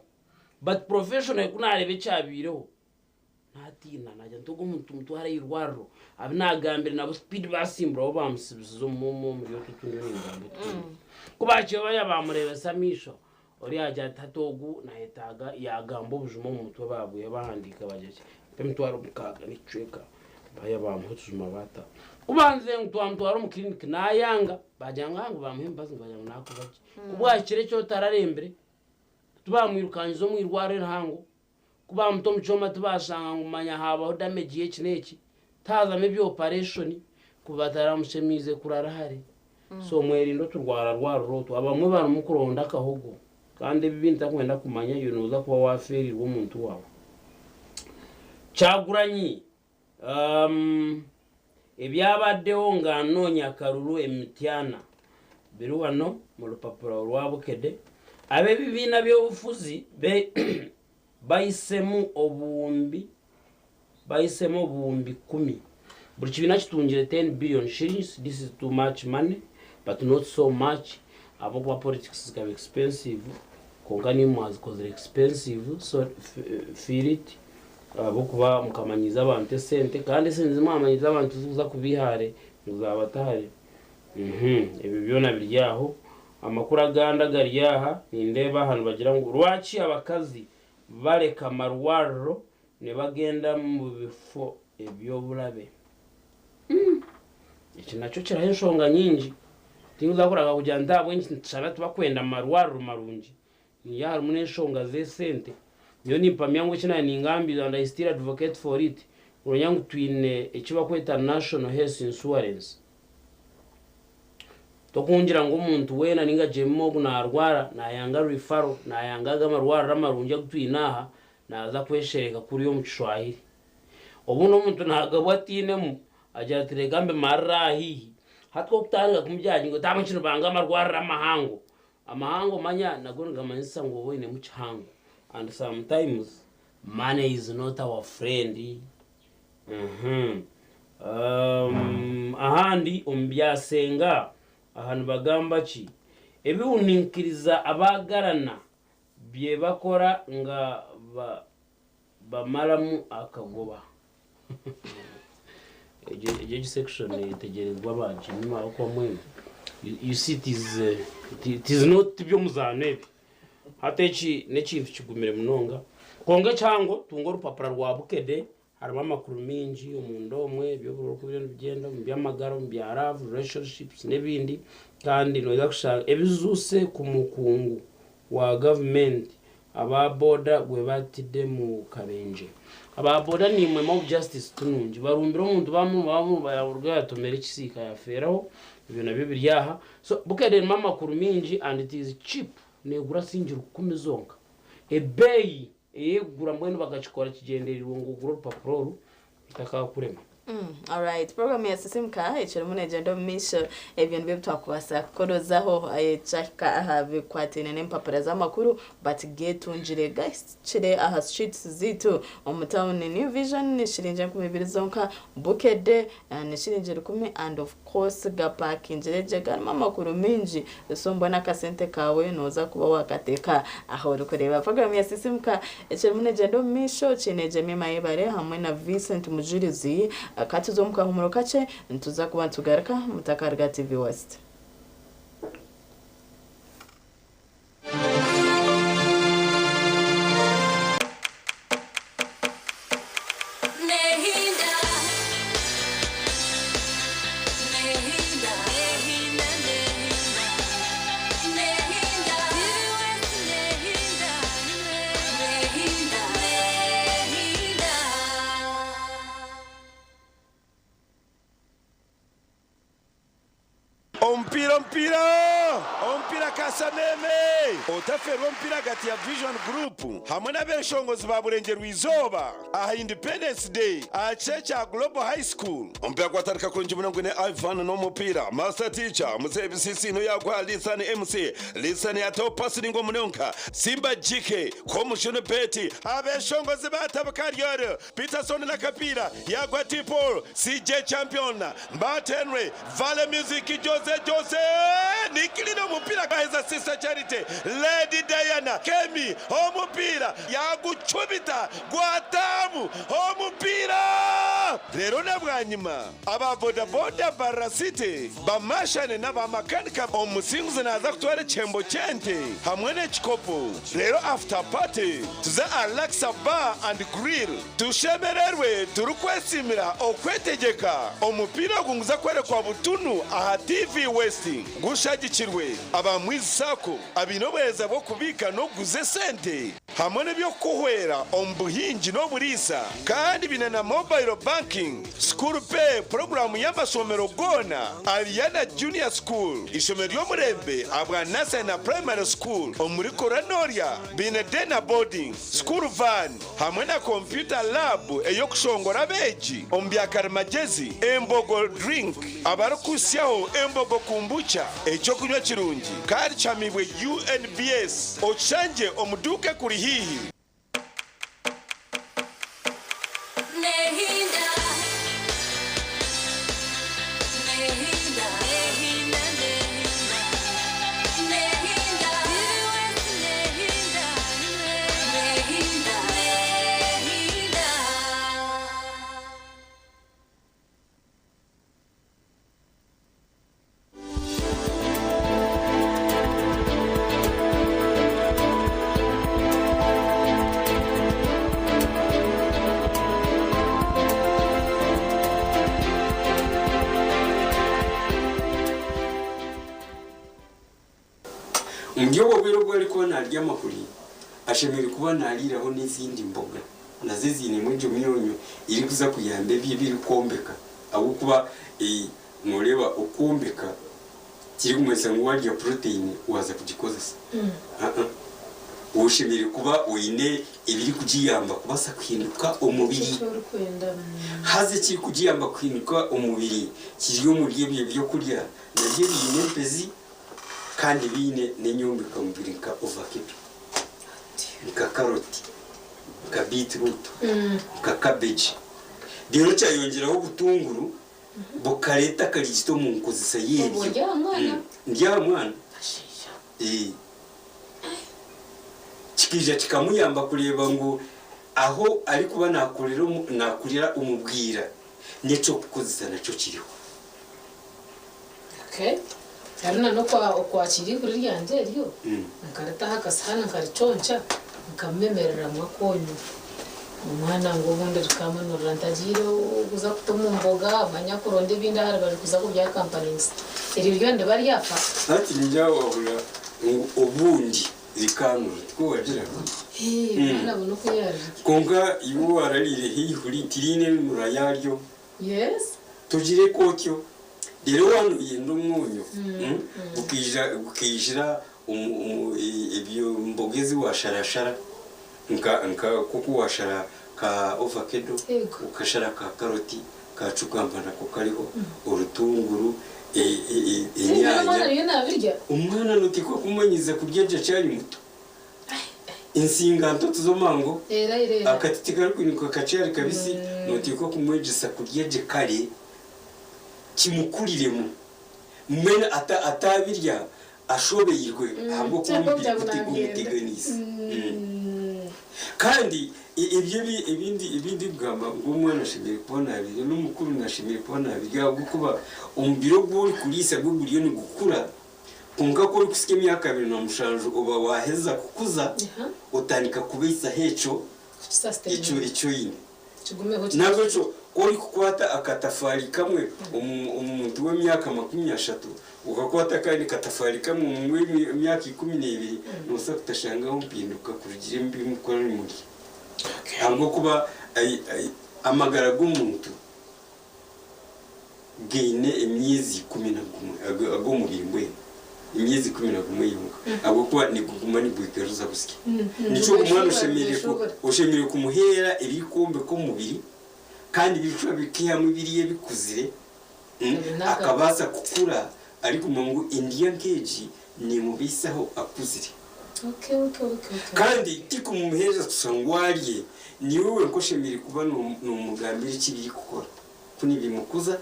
but professional kunarebe cyabireho natina najya ntogo muntu hari irwaro abinagambira nabo speed basimbura bo bamusibizo muri yotutundo n'ingambo kubakiye baya bamurebe samisho ori ajya tatogu na etaga yagambo bujumo mu mutwe babuye bahandika bajye pemtwaro bukaga ni cheka baya bamutuzuma bata kubanze mtwaro mu clinic nayanga bajyanga ngo bamuhembaze bajyanga nako baki kubwakire cyo tararembere tubamwirukanyizo mwirware ntango kuba muto mchoma tubashanga ngumanya habaho damage y'iki neki taza maybe operation kubatara mushemize kurara hari so mwerindo turwara rwaruroto abamwe baramukuronda kahogo kandi bibinta kwenda kumanya yunoza kuba waferirwa umuntu wawe Kyagulanyi ebyabaddewo nga noonya kalulu emityana biru wano mu lupapula olwabukede ab'ebibiina by'obufuzi bayisemu obuwumbi 10 buli kibiina kitungire 10 billion shillings. This is too much money but not so much abokuba politics is expensive konka ni mwazikoze expensive so feel it abo kuba mukamanyiza abantu sente kandi sinzi mwamanyiza abantu uza kubihare muzaba tahari ibi byona biryaho amakuru aganda garyaha nindeba hano bagira ngo rwaci abakazi bareka marwaro ne bagenda mu bifo ebyo bulabe iki naco kiraheshonga nyingi tinguza kuraga kujya ndabwe nshara tubakwenda marwaro marungi ni ya harumune shonga ze sente yo ni pamyango kina ni ngambi and I still advocate for it uronyangu twine ekiba kweta National Health Insurance tokungira ngo umuntu wena ninga jemo bunarwara na yanga referral na yanga gamarwara ramarunje gutwinaha naza kweshereka kuri yo mucishwahiri obuno umuntu nagabwa tinemu ajya tiregambe marahi hatwo kutanga kumujyaji ngo tamukino banga amarwara ramahango amahango manya nagonga manisa ngo wene muchango and sometimes money is not our friend ahandi umbyasenga ahantu bagamba ki ebiwuninkiriza abagarana bye bakora nga bamaramu akagoba eje section itegerezwa abanje nyuma uko mwe you see it is not byo muzanebe hatechi nekintu kigumire munonga konge cyango tungo rupapura rwa bukede harimo amakuru mingi umundo omwe byo buroko byo bigenda mu byamagaro mu bya relationships nebindi kandi no yakushaka ebizuse ku mukungu wa government ababoda gwe batide mu Kabenje ababoda ni mwe mo justice tunungi barumbira umuntu bamu bayurga yatomera ikisika yaferaho ibyo nabyo biryaha so bukede mama kuru mingi and it is cheap negura singira kumizonga ebei egura mbwene bagachikora kigendererwa ngo gura papuro itakakurema all right program ya sisimka echirumune gendo misho ebintu by'twakwasa korozaho chaka have kwatene nempapura z'amakuru but getunjire guys chire aha streets zitu omtown New Vision ni shirinje 200 zonka bukede ni shirinje 10 and of course gapa injereje garma makuru minji so mbona kasente kawe noza kuba wakateka aho rukoreba program ya sisimka echirumune gendo misho chineje mema yebare hamwe na Vincent Mujirizi katuzomuka humuro kace ntuza kuba tugaruka mutakarga TV West Ompira Kasameme otaferwa ompira gati ya Vision Group hamwe n'abeshongozi baburengera izoba aha Independence Day achecha Global High School ompira kwatarika kunji munangu ne Ivan no mupira master teacher musebisisi no yagwa Lisan MC Lisan atopasi ningo munonka Simba JK komushone beti abeshongozi batabakariyo Peterson na kapira yagwa Tipol CJ Champion Mbatenwe Vale Music Jose nikilino mupira kaheza Sister Charity Lady Diana Kemi omupira yagucubita gwatamu omupira rero nabwanyima ababodaboda barasite bamashane n'abamakanika omusinguzi naza kutwara chembo chente hamwe n'ekikopo rero after party tuza Alexa Bar and Grill tushemererwe turukwesimira okwetegeka omupira gunguza kwerekwa butunu aha TV West gushagikirwe abamwisako abinobeza bo kubika no guze sente hamwe n'ebyo kuhwera ombuhingi no burisa kandi binana mobile banking school pay program y'amasomero gona Aliana Junior School ishomero y'omurembe abwa nasa na primary school omuri Koranoria binedena boarding school van hamwe na computer lab eyokushongora beji ombyakarimagezi embogo drink abarukusyaho embogo kumbucha ekyo kunywa kirungi kandi chamibwe UNBS ochanje omuduke kuri hihi umubyo bwo bwo ariko narya amakuri ashemere kuba nariraho n'izindi mboga nazizine muri myonyo iri kuza kuyambe biri kombeka abo kuba mureba ukombeka kiri kumesa ngo warya protein waza kugikozesa ushimire kuba uyine ibiri kugiyamba kubasa kwinuka umubiri haze kiri kugiyamba kwinuka umubiri kiriyo muri byo kurya nabyo bine pezi kandi bine nenyumbika umubiri ka ovacado ka karoti ka beetroot ka cabbage rero cyayongeraho ubutunguru bukareta karigito mu nkozisa yebyo ndya mwana kikija kikamuyamba kureba ngo aho ari kuba nakurira umubwira neco kukozisa naco kiriho Karena no kwa chiri kuri ryanje ryo nakarata hakasana kariconcha nkamemerera mwakonyo umwana ngo bundi rikamanura ntagiro kuza kutuma mboga abanyakuronde binda hari bari kuza kubya companies iri byo nde bari yafa ati njyawo wabura ubundi rikanura twagira mwana buno ko yari konga iwo wararire hihuri tirine murayaryo yes tugire kotyo rero wanu yendo mwunyo ukijira ibyo mbogezi washarashara nka kuko washara ka avocado ukashara ka karoti ka cukambana ko kariho urutunguru inyanya umwana nutiko kumanyiza kuryeje cyari muto insinganto tuzomango akatiti kari kunika kacari kabisi nutiko kumwejisa kuryeje kare kimukuriremo mwene atabirya ashobeyirwe ahubwo kumbira kuteganiza kandi ibindi bwamba ngumwana shimire kubona abiri n'umukuru nashimire kubona abiri gukuba umbiro bwo kurisa bwo buriyo ni gukura kunga ko kusike myaka 2 na mushanju uba waheza kukuza utanika kubisa hecho ico yine nabwo cyo uri kukwata akatafari kamwe umuntu w'imyaka 30 ukakwata kandi katafari kamwe mu myaka 12 nusa kutashanga umpinduka kurugire mbi mukora muri ahubwo kuba amagara g'umuntu gine imyizi 11 agomubiri mbwe imyizi 11 yunga ahubwo kuba ni kuguma ni bwikeruza busiki nico umwana ushemire kumuhera ibikombe ko mubiri kandi bishobora bikiyamwe biriye bikuzire akabasa kukura ariko umuntu Indian keji ni mubisaho akuzire kandi tiko mumuheza tusangwariye ni wowe ko shemire kuba no mugambira kibiri gukora kuni bimukuza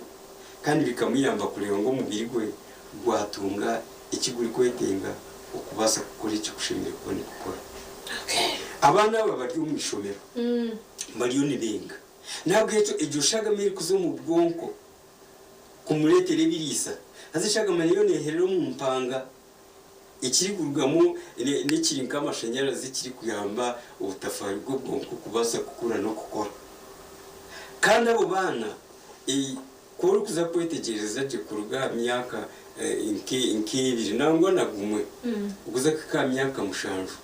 kandi bikamuyamba kureba ngo mubiri gwe gwatunga ikiguri kwetenga ukubasa gukora icyo kushemire kubone gukora abana babari mu ishomero bariyo nibenga ntabwo icyo ushaga muri kuzo mu bwonko kumuretere birisa azishaga miliyoni herero mu mpanga ikiri gurugamo n'ikiri nkamashanyarazi kiri kuyamba ubutafari bwo bwonko kubasa gukura no gukora kandi abo bana kuri kuza kwetegereza je kuruga myaka inke nangwa nagumwe ukuza ka myaka mushanju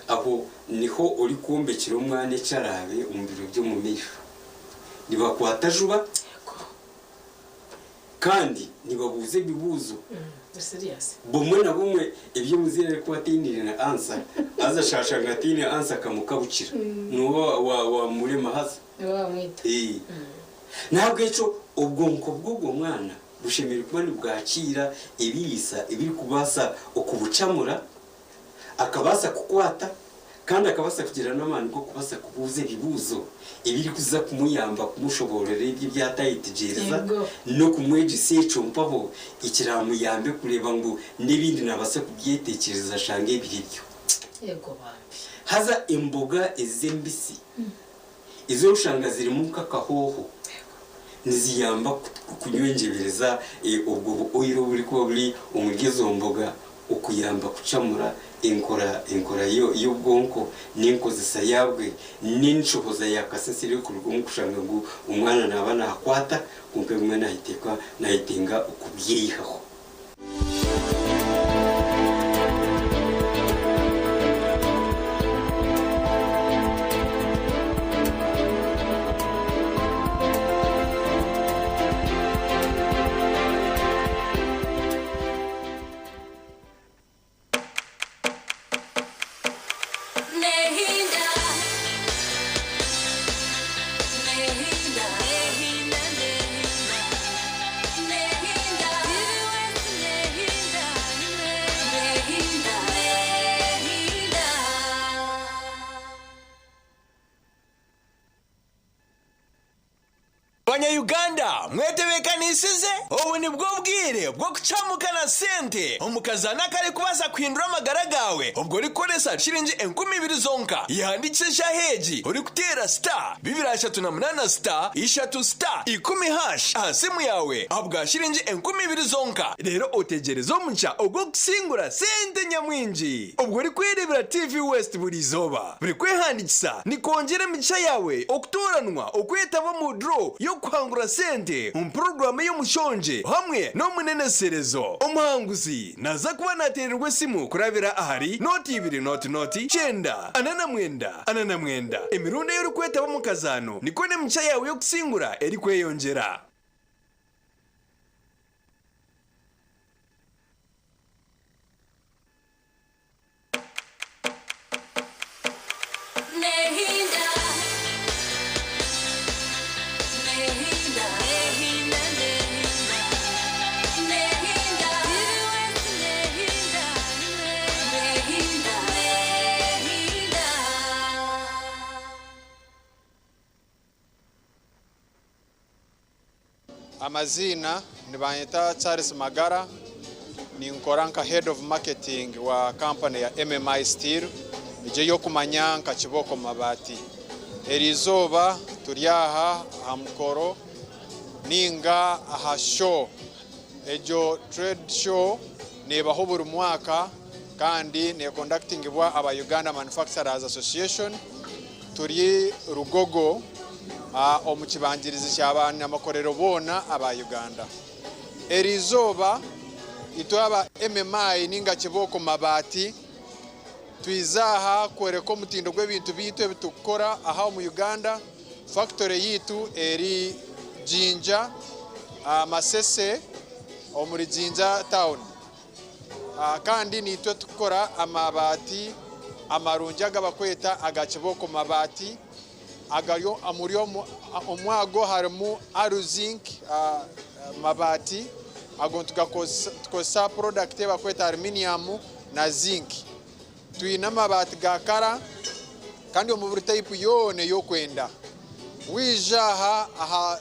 aho niho uri kumbekira umwana cyarabe umbiro byo mu misho nibakwatajuba kandi nibabuze bibuzo bomwe na bomwe ibyo muzire ko atinire na ansa aza shashanga atine ansa kamukabukira nuwo wa murema hasa ntabwo eco ubwonko bw'ubwo mwana bushimira kuba bwakira ibisa ibiri kubasa okubucamura akabasa kukwata kandi akabasa kugira n'amani ko kubasa kubuze bibuzo ibiri kuza kumuyamba kumushoborera ibyo byatayitegereza no kumweje seco mpaho ikiramuyambe kureba ngo n'ibindi nabasa kubyetekereza shange biribyo yego bambi haza imboga ezembisi izo ushanga ziri mu kakahoho niziyamba kunyongereza ubwo oiro buri ko buri umugezo mboga ukuyamba kucamura inkora yo bwonko n'inkozesa yabwe n'inshoboza yakasasire ku rugo kushanga ngo umwana nabana akwata kumpe mwe nahitenga ukubyihaho mwetebekanisize ubu ni bwo bwire bwo kucamukana sente umukazana kare kubasa kwindura amagara gawe ubwo rikoresa shiringi 20,000 zonka yandikisha heji uri kutera star 238 star 3 star 10 hash asimu yawe abwa shiringi 20,000 zonka rero otegerezo muncha ubwo kusingura sente nyamwinji ubwo rikwirebera TV West buri zoba buri kwehandikisa ni kongera micha yawe okutoranwa okwetaba mu draw yo kwangura sente program yo mushonje hamwe no muneneserezo umuhanguzi naza kuba natererwe simu kurabira ahari noti 2 noti chenda anana mwenda emirundi yo kwetaba mu kazano niko ne micha yawe yo kusingura eri kweyongera. Amazina ni banyita Charles Magara ni nkoranka head of marketing wa company ya MMI Steel ije yo kumanya nka Kiboko Mabati erizoba turiaha amkoro ninga aha show ejo trade show nebaho buri mwaka kandi ne conducting bwa aba Uganda Manufacturers Association turi Rugogo omukibanjirizi cy'abana amakorero bona aba Uganda erizoba itwaba MMI ninga Kiboko Mabati twizaha kwereko mutindo gw'ebintu bitu bitukora aha mu Uganda factory yitu eri Jinja Masese omuri Jinja town kandi nitwe tukora amabati amarunja gabakweta aga Kiboko Mabati agaryo amuriyo omwago harimo aruzink mabati agontuka kosa product bakweta aluminium na zinc tuina mabati gakara kandi omuburi type yone yo kwenda wijaha aha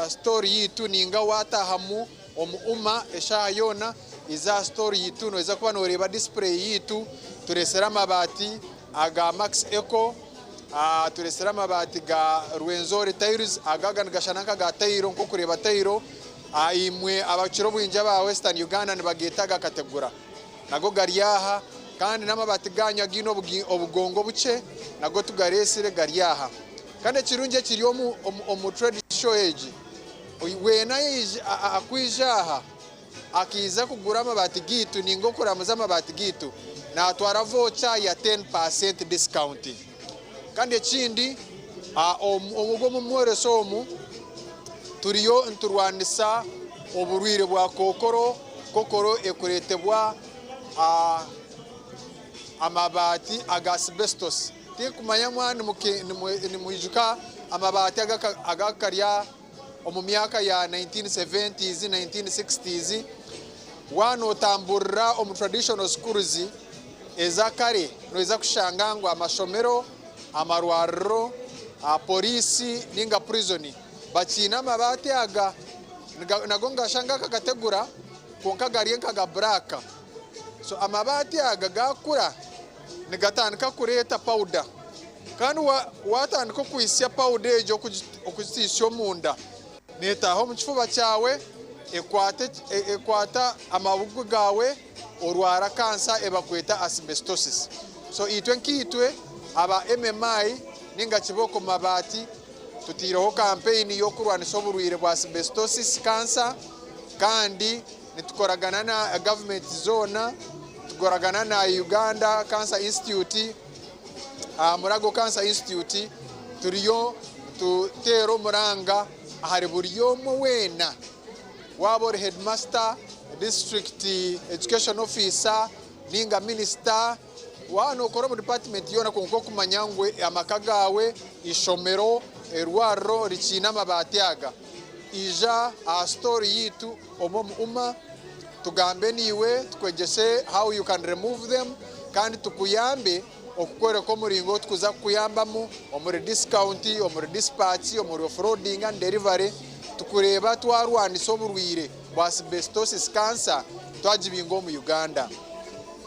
story yitu ninga watahamu omuma esha yona iza story yitu no iza kuba no reba display yitu turesera mabati aga Max Eco turesera mabati ga Rwenzori Tires agaga ngashanaka ga tayiro nko kureba tayiro imwe abakiro bwinja ba Western Uganda nibagetaga kategura nago gariyaha kandi namabati ganya gino obugongo buce nago tugaresire gariyaha kandi kirunje kiriyo mu trade show age wena akwijaha akiza kugura amabati gitu ningo kuramuza amabati gitu na twara voucher ya 10% discount kandi ekindi omugwo mu mweresomu turiyo nturwanisa oburwire bwa kokoro ekuretebwa amabati aga asbestos tikumanya mwana ni muijuka amabati agakarya omu myaka ya 1970s 1960s wano tamburra omu traditional schools ezakare noiza kushanga ngo amashomero amarwarro polisi ninga prison bachina amabati aga nagonga shanga kagategura konka gariye kaga braka so amabati aga gakura nigatandika kureta powder kandi watandika kuisya powder ejo okuzisyo munda netaho mu kifuba cyawe ekwata amabugu gawe orwara kansa ebakweta asbestosis so itwe aba MMI ninga Kiboko Mabati tutiroho campaign yo kurwanisa oburwire bwa asbestosis cancer kandi nitukoragana na government zona tukoragana na Uganda Cancer Institute Murago Cancer Institute turiyo tutero muranga ahari buriyo mu wena wabore headmaster district education officer ninga minister wano kora mu department yona konko kumanyangwe amakagawe ishomero erwaro rikina amabati aga ija a story yitu umma tugambe niwe twegese how you can remove them kandi tukuyambe okukore ko muringo tukuza kuyambamo omuri discount omuri dispatch omuri offroading and delivery tukureba twarwanisa oburwire bwa asbestosis cancer twagibingo mu Uganda.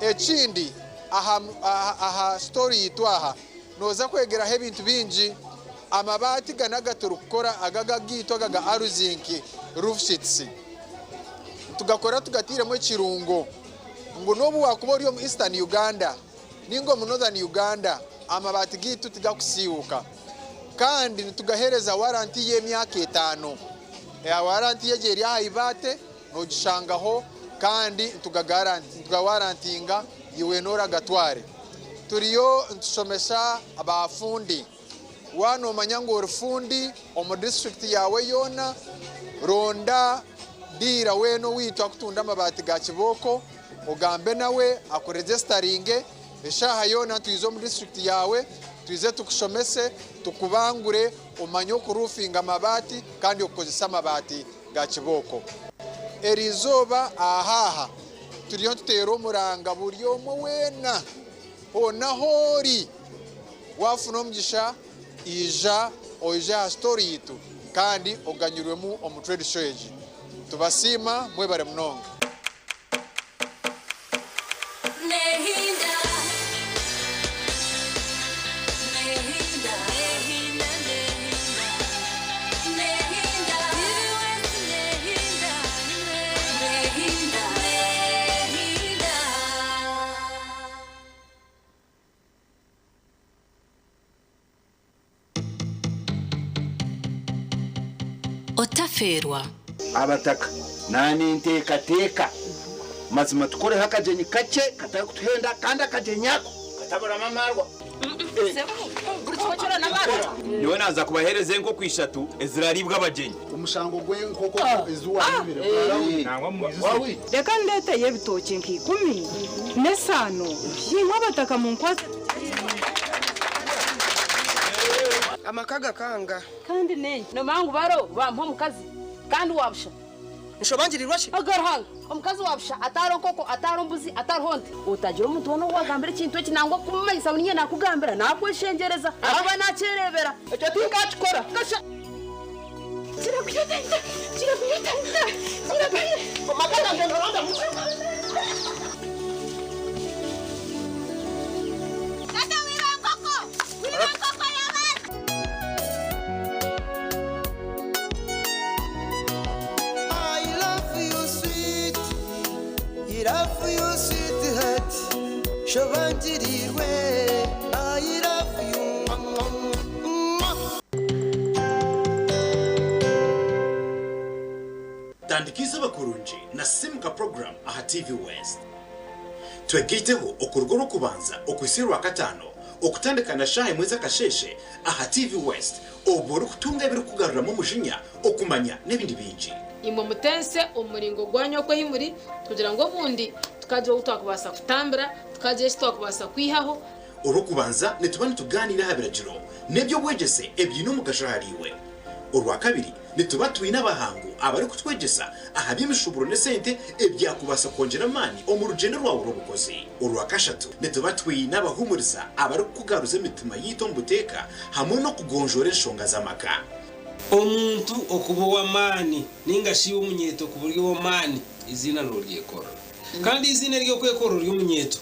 Ekindi aha story yitwaha noza kwegeraho ebintu bingi amabati ganagatora gukora agagagito agaga aruzinki roof sheets tugakora tugatiramo ekirungo ngo nobu wakuba ori mu Eastern Uganda ningo mu Northern Uganda amabati gitu tigakusiuka kandi tugahereza warranty y'emyaka 5 ya warranty yegeri ayibate no gishangaho kandi tugawarantinga yiwe nora gatware turiyo ntushomesha abafundi wano manyango orufundi omu district yawe yona ronda dira weno witwa kutunda amabati ga Kiboko ogambe nawe akuregisteringe eshaha yona tuizo mu district yawe tuize tukushomese tukubangure umanyo kurufinga amabati kandi ukozesa amabati ga Kiboko erizoba ahaha turiyo tutero muranga buriyo mu wena ona hori wafuna omugisha ija oija story yitu kandi oganyurwemu omu trade show eji tubasima mwebare munonga Otaferwa abataka nani nteka mazima tukore hakajenyi kake katari kutuhenda kandi akajenyako katabura mamarwa niwe naza kubahereze nko kwishatu eziraribwa abajenyi umushango gwe nkoko izuwa nibire nangwa muizu reka ndete yebitoke nki 10 nesano yinkwa bataka mu nkwase amakaga kanga kandi nenye no mangu baro bampa mukazi kandi wabusha nshobangirirwa shi agarhanga omukazi wabusha ataronkoko atarombuzi atarhonde utagira umuntu wono wagambira ikintu kinangwa kumanyisa bunye nakugambira nakweshengereza aba nacerebera ecyo tingakikora gasha Kirabiyotenda amakaga ngendo ronda Tata wirangoko love you, sweetheart. Shobangirirwe. I love you. Tandikisa bakurunji na Simka program aha TV West. Twegiteho okurugoro kubanza okwisirwa katano okutandikana shahe mweza kasheshe aha TV West oboro kutunga biri kugarura mu mujinya okumanya nebindi binji. Imo mutense umuringo gwanyo ko himuri kugira ngo bundi tukaje utakubasa kutambira tukaje twakubasa kwihaho urukubanza netubani tuganira habiragiro nebyo bwegese ebyino mugashahariwe urwa kabiri nitubatuye n'abahangu abari kutwegesa ahabyimishuburo ne sente ebyakubasa kongera mani omurugendo rwa urubukozi urwa kashatu nitubatuye n'abahumuriza abari kugaruza imitima yito mbuteka hamwe no kugonjora inshonga z'amaka omuntu okubowa mani ningashiwe umunyeto ku buryo wo mani izina roryekora kandi izina ryo kwekora ry'umunyeto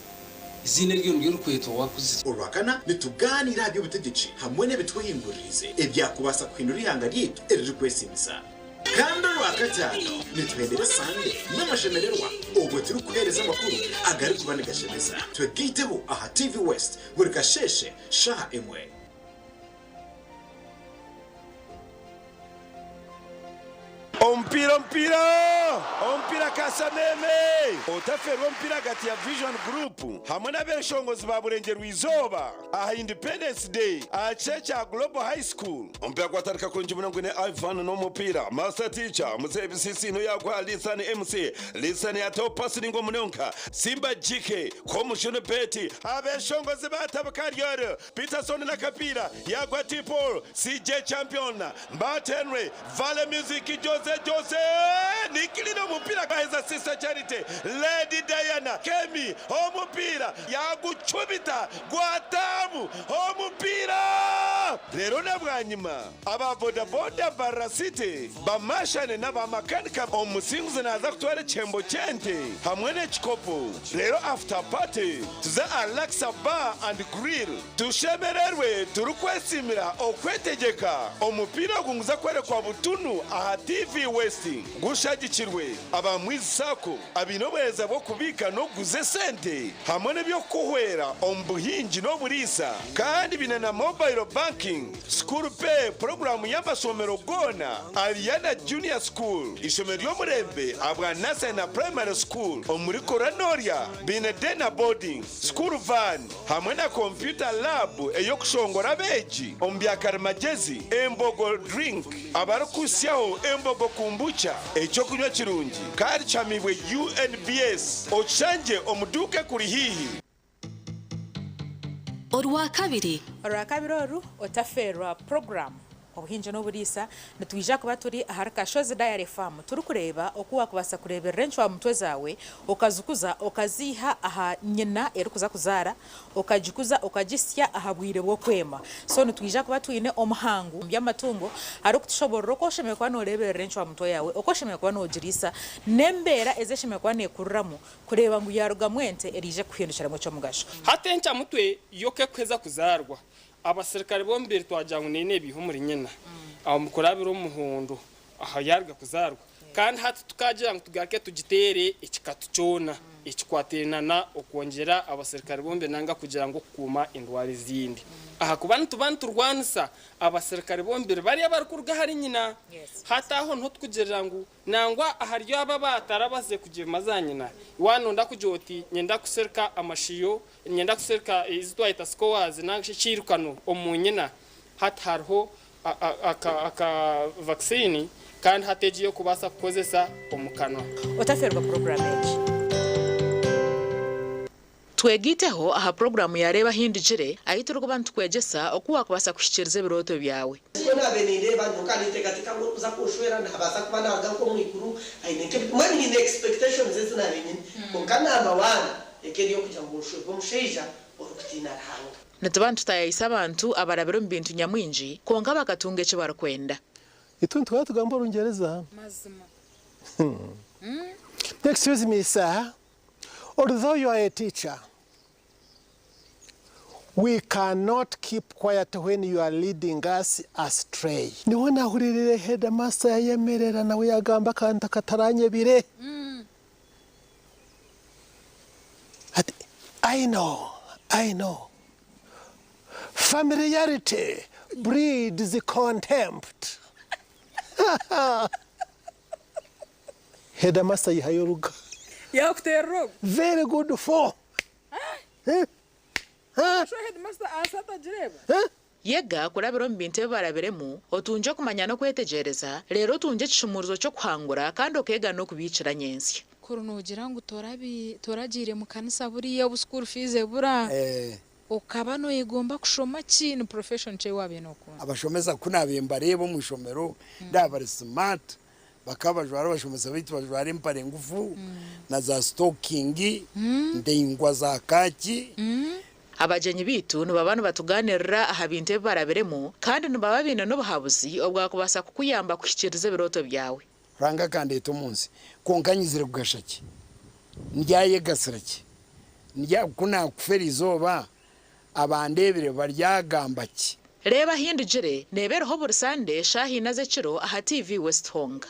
izina ryo ndio rukweto wakuze urwakana nituganira byo butegetsi hamwe nebitwihingurize ebyakubasa kwindura ihanga ryitu erije kwesimisa kandi urwakatano nitwendera sande n'amashemererwa ubwo turi kuhereza amakuru agari kubane gashemeza twegiteho aha TV West buri kasheshe shaha emwe Ompira Kasameme otaferwa ompira gati ya Vision Group hamwe n'abeshongozi ba Burengero Izoba aha Independence Day aha Checha Global High School ompira kwatarika kunji munangu ne Ivan no mupira Master Teacher muzebi sisi no yakwa Lisan MC Lisan ya top passing ngo munonka Simba JK Komushone Beti abeshongozi batabakariyo Peterson na Kapira yakwa Tipol CJ Champion Mbatenwe Vale Music Jose Niki takilina omupira gaheza sister Charity Lady Diana Kemi omupira yagucubita gwatamu omupira rero nabwanyuma aba bodaboda barasite bamashane n'abamakanika omusinguzi naza kutwara chembo chente hamwe n'ekikopo rero after party tuza Alexa Bar and Grill tushemererwe turukwesimira okwetegeka omupira gunguza kwerekwa butunu aha TV West gushagikirwe abamwizi sako abinobeza bwo kubika no guze sente hamwe n'ebyo kuhwera ombuhingi n'oburisa kandi binana mobile banking school pay program y'amasomero gona Ariana Junior School ishomero ry'omurembe abwa Nasa na Primary School omuri Koranoria Binedena Boarding School van hamwe na computer lab eyokushongora beji ombyakara magezi embogo drink abarukusyaho embogo kumbucha ekyo kunywa kirungi kandi chamibwe UNBS ochanje omuduke kuri hihi Orwa kabiri oru otaferwa program obuhinja n'oburisa nitwija kuba turi ahari Kashozi Dairy Farm turi kureba okuwa kubasa kureba rencho wa mutwe zawe okazukuza okaziha aha nyina erikuza kuzara okajikuza okajisya aha bwire bwo kwema so nitwija kuba twine omuhangu by'amatungo ari kutushobora okosheme kwa no rebe rencho wa mutwe yawe okosheme kwa no jirisa nembera ezesheme kwa ne kurramu kureba ngu yaruga mwente erije kuhindukira mu cyo mugasho hatencha mutwe yoke kweza kuzarwa abasirikare bombere twajyangu nene bihumuri nyina aho mukorabiro umuhondo aha yarga kuzarwa kandi hati tukagira ngo tugake tugitere ikikatucona ikikwatenana okongera abasirikare bombe nanga kugira ngo kuma indwari zindi aha kubana tubana turwanisa abasirikare bombere bari abarukurga hari nyina hata aho nto tukugira ngo nangwa ahari aba batarabaze kugira mazanyina wano ndakujoti nyenda kuserka amashiyo nyenda kuserka izitwaita scores nangishirukano omunyina hata harho aka vaccine kandi hategiye kubasa kukozesa omukanwa otaferwa program eji twegiteho aha programu yareba hindijire ahitira ko bantu kwegesa okuwa kubasa kushikiriza ibiroto byawe sibona benireba ntukanitegatika ngo uza kushwera ntabasa kuba naga ko mwikuru ayineke mwani ni expectations zina benyine mukanamba wana ekeri yo kujya ngo ushwe musheja orukutina rahanga natabantu tayisa abantu abarabiro mbintu nyamwinji konga bakatunga cyo barakwenda ituntu twatugamba urungereza mazima excuse me sir, although you are a teacher, we cannot keep quiet when you are leading us astray. Niwe nahuririre headmaster yemerera nawe yagamba kanta kataranye bire. I know. Familiarity breeds contempt. Headmaster yihayoruga. Yakutero. Very good for. Sho headmaster asata jireba. Yega kurabiro mbinte barabiremu otunje kumanya no kwetegereza rero tunje cishumuruzo cyo kwangura kandi okega no kubicira nyensi. Kurunugira ngo toragire mu kanisa buriya bu school fees bura. Ukaba no igomba kushoma kintu profession cye wabenoko. Abashomeza kunabemba rebo mu shomero ndabari smart bakabajwara bashomeza bitu bajwara impare ngufu na za stocking ndengwa za kaki abajenyi bitu nubabana batuganirira aha binte barabiremo kandi nubababina no buhabuzi obwa kubasa kukuyamba kushikiriza biroto byawe ranga kandi etumunsi konkanyizire kugashaki ndyaye gasiraki ndya kuna kufera izoba abandebire baryagambaki reba hindujire nebereho bursande shahina ze ciro aha TV West Honga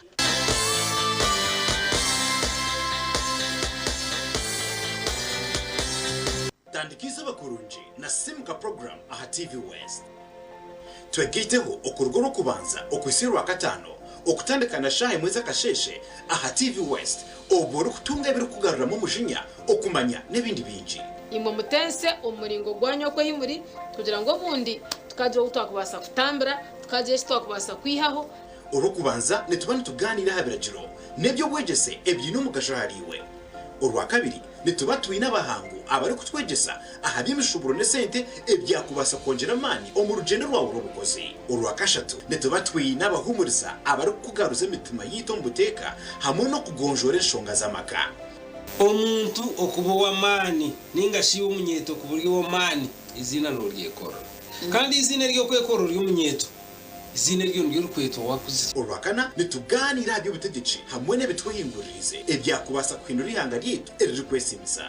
tandikisa bakurunji na simuka program aha TV West twegiteho okurugoro kubanza okwisirwa katano okutandikana shahe mweza kasheshe aha TV West oboro kutunga biri kugarura mu mujinya okumanya nebindi binji imwe mutense umuringo gwanyo ko himuri kugira ngo bundi tukaje utwakubasa kutambira tukaje twakubasa kwihaho urukubanza netubane tuganira habiragiro nebyo bwegese ebyino mugashahariwe urwa kabiri nitubatuye n'abahango abari kutwegesa aha by'imishoboro ne sente ebyakubasa kongera amani mu rugendo rwawe rubukoze. Urwa kashatu nitubatuye n'abahumuriza abari kugaruza imitima yito mu buteka hamwe no kugonjora enshonga z'amaka. Omuntu okuba w'amani ningashi w'umunyeto ku buryo w'amani izina n'uryekora kandi izina ryo kwekora ry'umunyeto izina ryo ry'urukwetwa wakuze. Urwakana nituganira by'ubutegetsi hamwe n'ebitwihinguririze ebyakubasa kwinura ihanga ryitu eriri kwesimisa.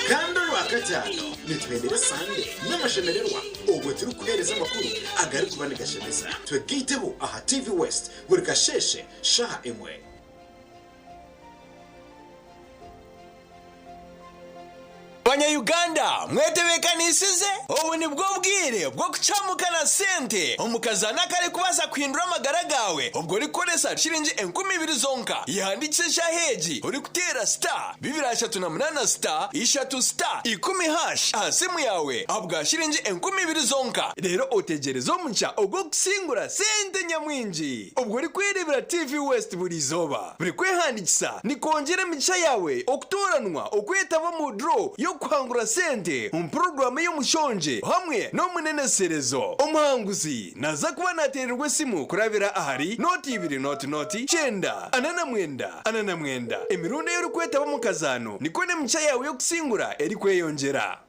Kandi urwakatano nitwendera sande n'amashemererwa ubwo turi kuhereza amakuru agari kubanegashemeza twegiteho aha TV West buri kasheshe shaha emwe. Banya-Uganda mwetebekanisize ubu ni bwo bwire bwo kucamukana sente umukazana kare kubaza kwindura amagara gawe ubwo rikoresa shilingi 20,000 zonka yandikisha heji uri kutera star 238 star 3 star 10 hash asimu yawe abwa shilingi 20,000 zonka rero otegerezo muncha ubwo kusingura sente nyamwinji ubwo rikwirebera TV West buri zoba buri kwehandikisa ni kongera micha yawe okutoranwa okwetaba mu draw yo kwangura sente program y'umushonje hamwe no muneneserezo umuhanguzi naza kuba natererwe simu kurabira ahari noti 2 noti chenda anana mwenda emirundo y'urukwetaba mu kazano niko ne mcha yawe yo kusingura eri kweyongera.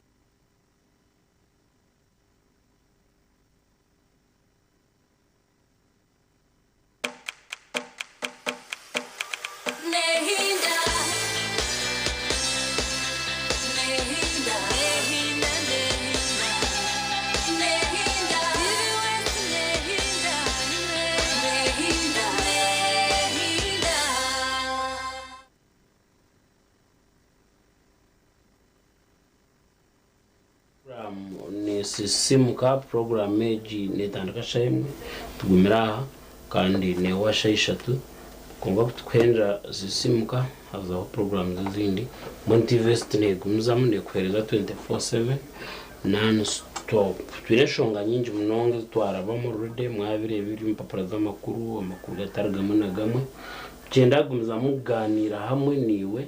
Simuka program meji netandika shemwe tugumira kandi ne washa 3 kumva kutwendera simuka haza program zindi Montivest ne gumzamu ne kwereza 24/7 non stop twireshonga nyinji munonge twaraba mu rude mwabire biri mpapura z'amakuru gataragamo na gamwe cyenda gumzamu ganira hamwe niwe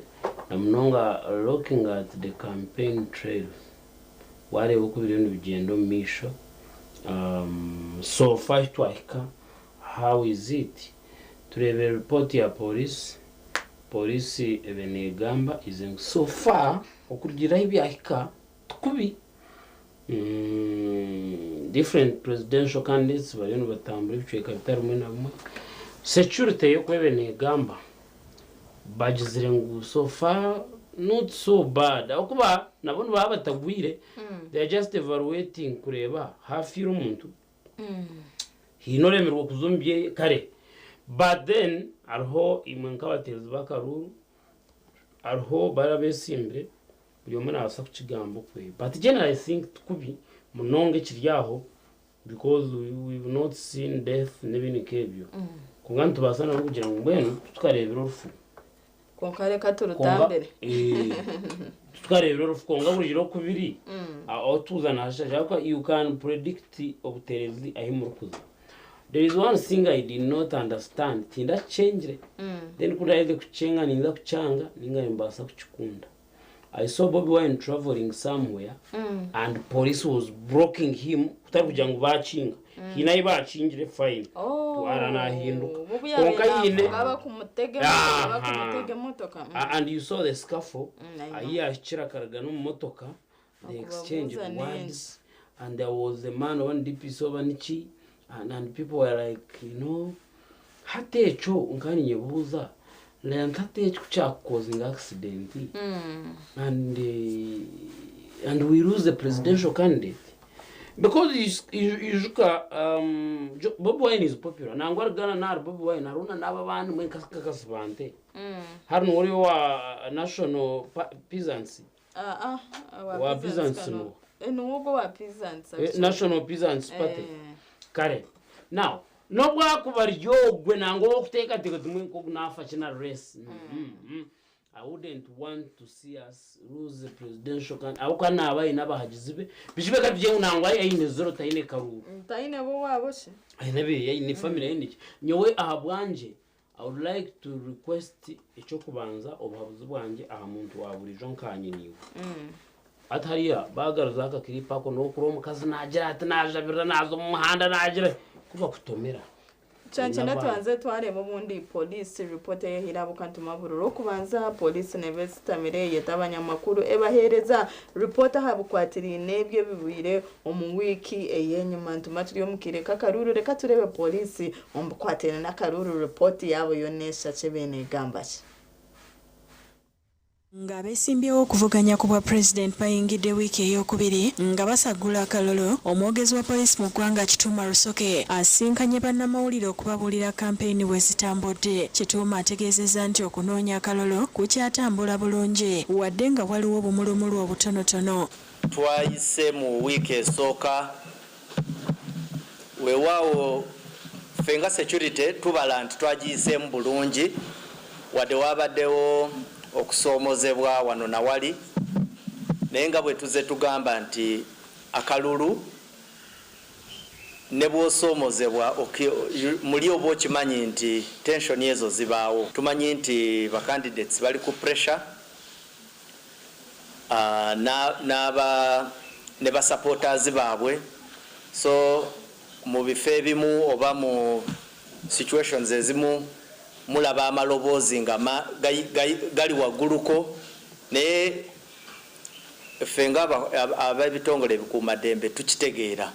na munonga looking at the campaign trail wareba uko ibintu bigendo misho so far twahika how is it turebe report ya police ebenegamba is so far okugira ibyahika tukubi different presidential candidates barino batambura biceka bitari mwe na mwe security yo kwebenegamba bagizire ngo so far not so bad akuba nabone baba batagwire they are just evaluating kureba hafi y'umuntu hinoremerwa kuzombye kare but then arho imanka bateza bakaruru arho barabesimbre byo mwana asa kukigambo kwe but generally I think tukubi munonge kiryaho because we've not seen death nebini kebyo kungantu basana kugira ngo mbeno tukarebera urufu konkare katurutambere tukarebera urufu konga buriro kubiri aho tuzana hashaje ko you can predict obuterezi ahimurukuza. There is one thing I did not understand tinda change then kudaide kuchenga ninza kuchanga ninga mbasa kuchikunda. I saw Bobby Wine traveling somewhere and police was blocking him kutakuja ngo bachinga hinayi bacingire fine twarana hinduka konkayine baba kumutege motoka and you saw the scuffle ahiya chirakaraga no motoka the exchange of words and there was a man one DP over nichi and people were like hatecho unkani nyebuza Hatecho causing accident and we lose the presidential candidate because Bobi Wine is popular nangwa gana na Bobi Wine aruna naba bantu mwe kakasibante hari n'uri wa national peasants wa peasants no n'ubwo wa peasants national peasants party kare now no bwakubaryogwe nango kuteka tumwe ko nafashe na race I wouldn't want to see us lose the presidential can auka nabaye nabahagizibe bishibe kabye unangwa yine zero tayine karuru tayine bo waboshe ayinabe yine family yindi nyowe ahabwanje I would like to request icyo kubanza obuhabuzi bwanjye aha muntu wa burijo nkanyiniwe atariya bagaruza akakiripa ko no kuro mukazi nagira ati najabira nazo mu muhanda nagira kuba kutomera Chanche natuanze twaremo ubundi police report ye hirabuka ntumavururo kubanza police nevesitamire yetabanyamakuru ebahereza report habukwatiri nebye bibwire mu wiki eyenyuma ntuma turi yo mukireka karuru reka turebe police ombukwatene na karuru report yabo yonesha chebene gambashi nga besimbyewo okuvuganya ku bwa president bayingidde wiiki ey'okubiri nga basagula akalolo omwogezi wa poliisi mu ggwanga Kituuma Rusoke asinkanye bannamawulire okubabuulira kampeyini bwe zitambudde. Kituuma ategeezezza nti okunoonya akalolo kukyatambula bulungi wadde nga waliwo obumulumulu obutonotono. Twayise mu wiiki esooka weewaawo ffe nga security tubala nti twagiyiseemu bulungi wadde wabaddewo okusoomozebwa wano na wali naye nga bwe tuze tugamba nti akalulu ne bw'osoomozebwa muli oba okimanyi nti tension ezo zibaawo. Tumanyi nti ba candidates bali ku pressure ne ba supporters baabwe, so mu bifo ebimu oba mu situations ezimu mulaba amaloboozi nga gali wagguluko naye ffe nga ab'ebitongole ebikuumaddembe tukitegeera.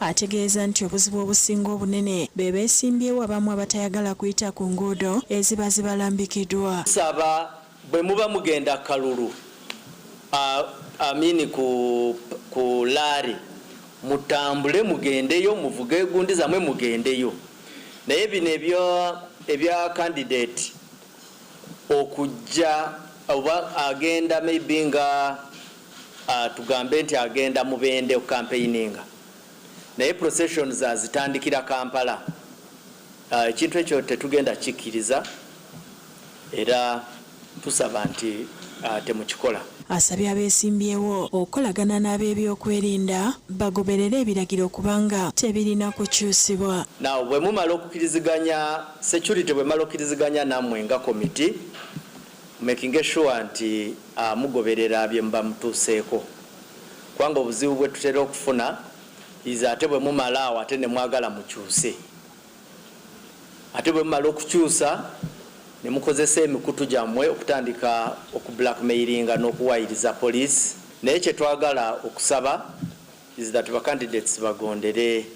Ategeeza nti obuzibu obusinga obunene be beesimbyewo abamu abatayagala kuyita ku nguudo eziba zibalambikiddwa. Tusaba bwe muba mugenda kalulu amini ku laari mutambule mugendeyo muvuge gundi zamwe mugendeyo naye bino ebya candidate okujja oba agenda maybe nga tugambe nti agenda mubende campaigninga naye processions azitandikira Kampala. Ekintu ekyo tetugenda kikiriza era tusaba nti temukikola. Asabye abeesimbyewo okolagana n'ab'ebyokwerinda bagoberere ebiragiro kubanga tebirina kukyusibwa. Now bwe mumala okukiriziganya security bwe mala okukiriziganya nammwe nga committee making sure nti mugoberera bye mba mutuuseeko kubanga obuzibu bwe tutera okufuna iza ate bwe mumala awo ate ne mwagala mukyuse ate bwe mumala okukyusa ne mukozesa emikutu gyammwe okutandika okublackmailinga n'okuwayiriza police. Naye kye twagala okusaba is that ba candidates bagondere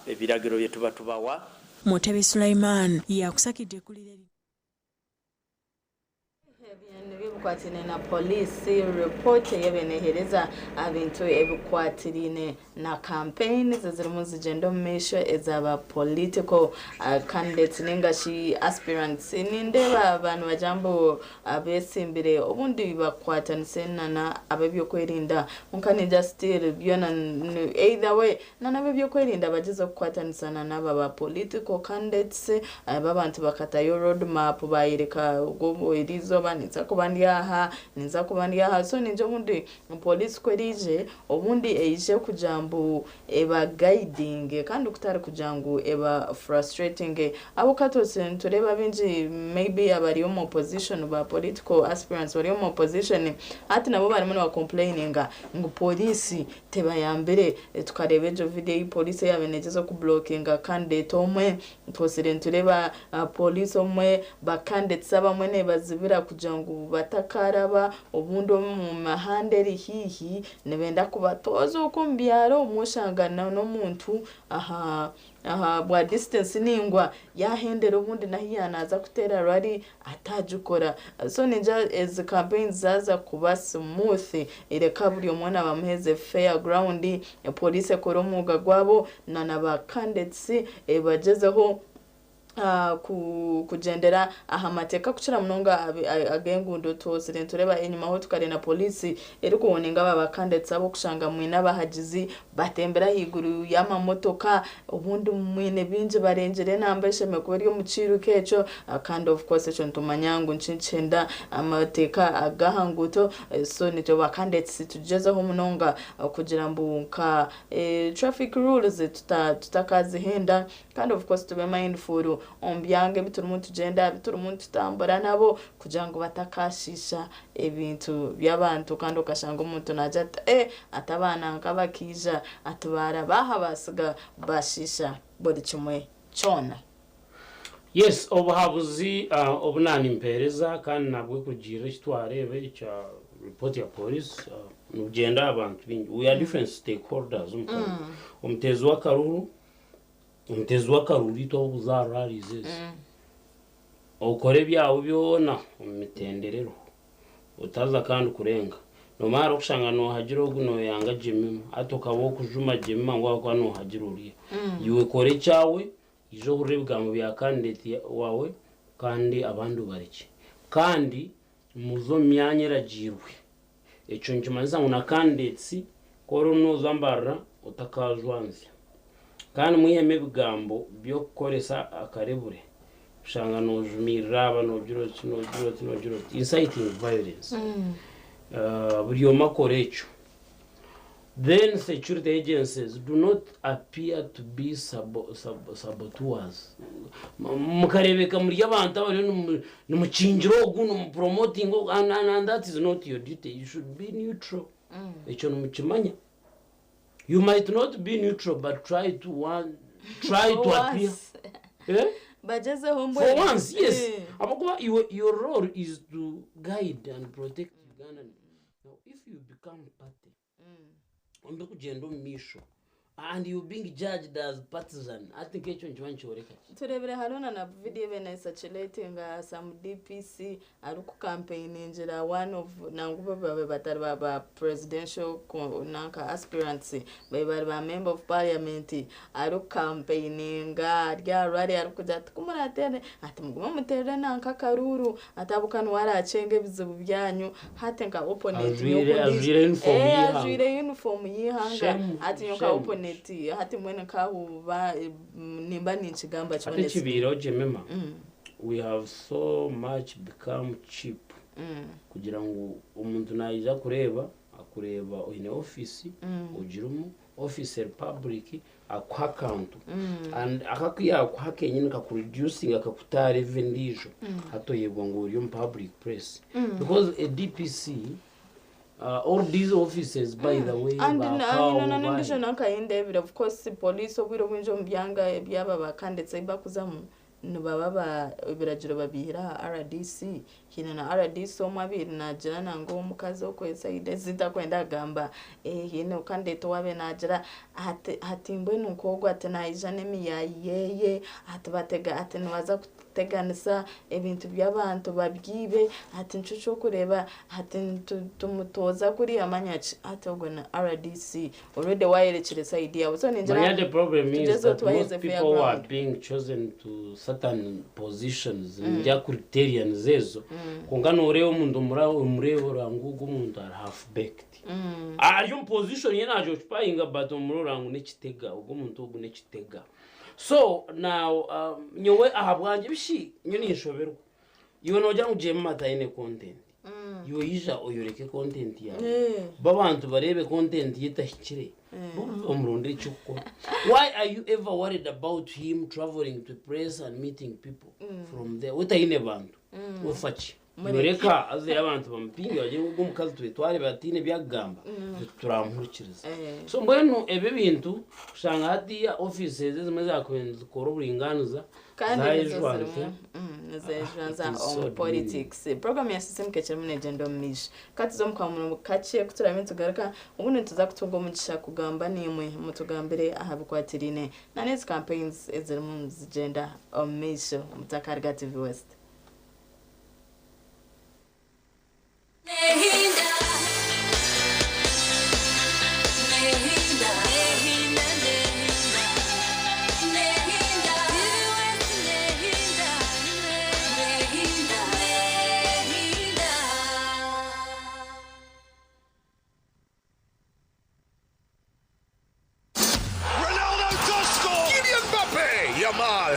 ebiragiro bye tuba tubawa. Mutebi Sulaiman yakusakidde kulira ebikwatine na police report yebenehereza abintu ebikwatirine na campaign zezirimu zigenda mu misho ezaba political candidates ningashi aspirants nindeba abantu bajambo abesimbire obundi bakwatanise na abebyokwerinda munkanija still byona either way nana abebyokwerinda bagize okukwatanisa n'aba ba political candidates babantu bakatayo road map bayireka gobo erizo banitsa kubandi ninza kubandiaha so ninje obundi police kwerije obundi eije kujambu eba guiding kandi kutari kujangu eba frustrating abo katose tureba binji maybe abari mu opposition ba political aspirants bari mu opposition ati nabo bari mu complaininga ngo police teba yambere tukarebe jo video police yabenejezo ku blockinga candidate omwe twosire tureba police omwe ba candidates abamwe ne bazibira kujangu batakaraba obundo mu mahanderi hihi nebenda kubatoza okumbyaro umushangana no muntu bwa distance ningwa yahendera obundi nahiyana aza kutera rari atajukora so ninja as campaigns zaza kuba smooth ireka buri omwana bamuheze fair ground police koromuga gwabo na candidates bagezeho kugendera ahamateka kuchira munonga agengundo tosire tureba enyuma ho tukare na police eri kuwoninga baba candidates abo kushanga mwina bahagizi batembera higuru yama motoka ubundi mwine binje barengere nambeshe mekuberi yo muciru kecho kind of course echo ntumanyangu ncincenda amateka agahanguto so nito ba candidates tujeza ho munonga kugira mbunka traffic rules tutakazihenda kind of course to be mindful ombyange biturimu tugenda biturimu tutambura nabo kugira ngo batakashisha ebintu by'abantu kandi ukashanga umuntu najya atabana nk'abakija atubara bahabasiga bashisha buri kimwe cyona. Yes, obuhabuzi obunani mpereza kandi nabwo kugira kitwarebe cya report ya police nugenda abantu bingi. We are different stakeholders umutezi wa karuru ito buzararize okore byawo byona umitenderero utaza kandi kurenga no mara kushanga no hagiro guno yanga jimima atokabo kujuma jimima ngo kwa no hagiruriye yiwe kore cyawe ijo urebwa mu bya candidate wawe kandi abandu bariki kandi muzo myanya ragirwe eco nkimanza una candidates koro no zambara utakazwanze kandi mwiheme bigambo byo koresa akarebure ushanga no jumira abano biro inciting violence buriyo makorecho. Then security agencies do not appear to be saboteurs. Mukarebeka muri abantu abari no muchinjiro guno promoting and that is not your duty. You should be neutral. Echo no mukimanya. You might not be neutral but try to appear. But just a homeboy. For once, yes. Your role is to guide and protect Uganda. Now, if you become party, and you being judged as partisan, I think echo nchiwanchoreka. Turebere haruna na video bene circulating some DPC aruku campaign njira one of nangubo babe batari baba presidential nanka aspirants babe ba member of parliament aruku campaigning rya rari aruku jata kumuratere ati muguma mutere nanka karuru atabukana waracenge bizubu byanyu hatenka opponent ajire uniform yihanga ati nyoka opponent hati mwene kahuba nimba ninchigamba chibonetse chibiro jemema we have so much become cheap kugira ngo umuntu nayiza kureba akureba in office ugirumu officer public akwa account and akakiya kwa kenyine ka reducing akakuta revenue hato yebwa ngo uri public press because a DPC all these offices by the way and of course police obiro winjo mbyanga byaba bakandetse bakuzamu nubaba ibiragiro babihira RDC hina na RDC omwabiri nagira nango mukazi okwesa idezita kwenda gamba hina ukandete wabe nagira hatimbwe nukogwa atenaija nemiya yeye atubatega atenawaza teganisa ebintu by'abantu babyibe ati ncuco kureba ati tumutoza kuri amanyaci atogwe na RDC already wayerekereza idea so ninjira the problem is that most people are being chosen to certain positions njya criterion zezo kungana ureo umuntu murebo rangugo umuntu are half baked ayo position yena ajo chipayinga but umurangu nekitega ubwo umuntu ubu nekitega. So now nyowe ahabwanje bishi nyoni inshoberwa iwe nojya ujema matayine content iwe yija oyoreke content yawe babantu barebe content yetahikire umurunde cyuko. Why are you ever worried about him traveling to press and meeting people from there utayine bantu ufachi mureka aze abantu bampinga baje umukazi twetware batine byagamba turamurikiriza so mbwenu ebe bintu ushanga hati offices zimwe zakwenza kora uburinganiza kandi nzejwanza on politics program ya system kechere agenda mish kati zo mukwamuno kaciye kuturamenye tugaruka ubundi tuzakutunga umugisha kugamba nimwe mutugambere ahabukwatirine na nezi campaigns ezere mu agenda mish mutakarga TV West.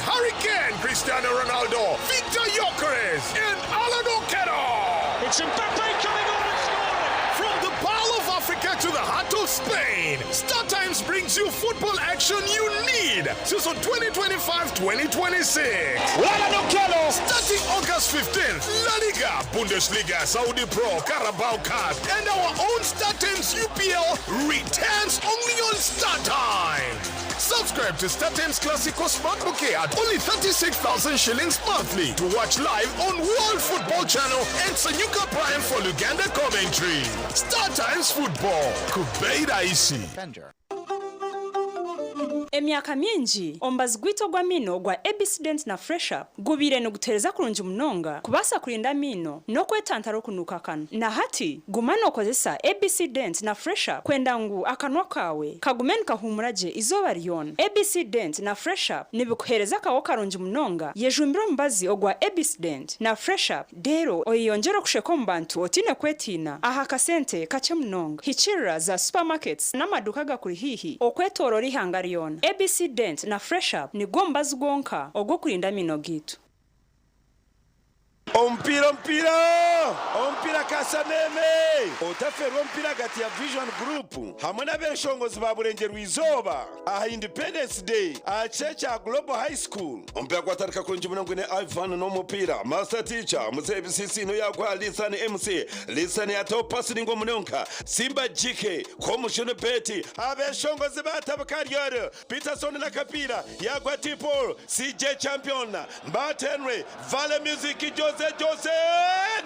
Hurricane Cristiano Ronaldo, Victor Gyökeres, and Alan Okello. It's Mbappe coming on and scoring. From the Pearl of Africa to the heart of to Spain. Star Times brings you football action you need. Season 2025-2026. Starting August 15th, La Liga, Bundesliga, Saudi Pro, Carabao Cup, and our own Star Times UPL returns only on Star Times. Subscribe to Star Times Classico Smart Bouquet at only 36,000 shillings monthly to watch live on World Football Channel and Sanyuka Prime for Luganda commentary. Star Times Football. Kubeira isi. Emyaka mingi ombazi gwito gwa mino gwa Ebicident na Fresh Up gubire no gutereza kurunji munonga kubasa kurinda mino no kwetantara okunuka kano na hati gumana okozesa Ebicident na Fresh Up kwenda ngu akanwa kawe kagumen kahumuraje izoba ryona. Ebicident na Fresh Up nibikuhereza kawo karunji munonga yejumbiro mbazi ogwa Ebicident na Fresh Up dero oyongera kusheko mbantu otine kwetina aha kasente kache munonga hichira za supermarkets na maduka gakuri hihi okwetorora ihangariona. Ebicident na Fresh Up ni gombazi gonka ogwo kurinda mino gitu. Ompira Kasameme otaferwa ompira gati ya Vision Group hamwe n'abeshongozi ba Burengerwa Izoba aha Independence Day achecha Global High School ompira kwatarika kunji munongo ne Ivan no mupira master teacher muze BCC no yagwa Lisan MC Lisan ya top passing ngo munonka Simba JK Commission Betty abeshongozi batabakariyo Peterson na Kapira yagwa Tipol CJ Champion Mbatenwe Vale Music Jose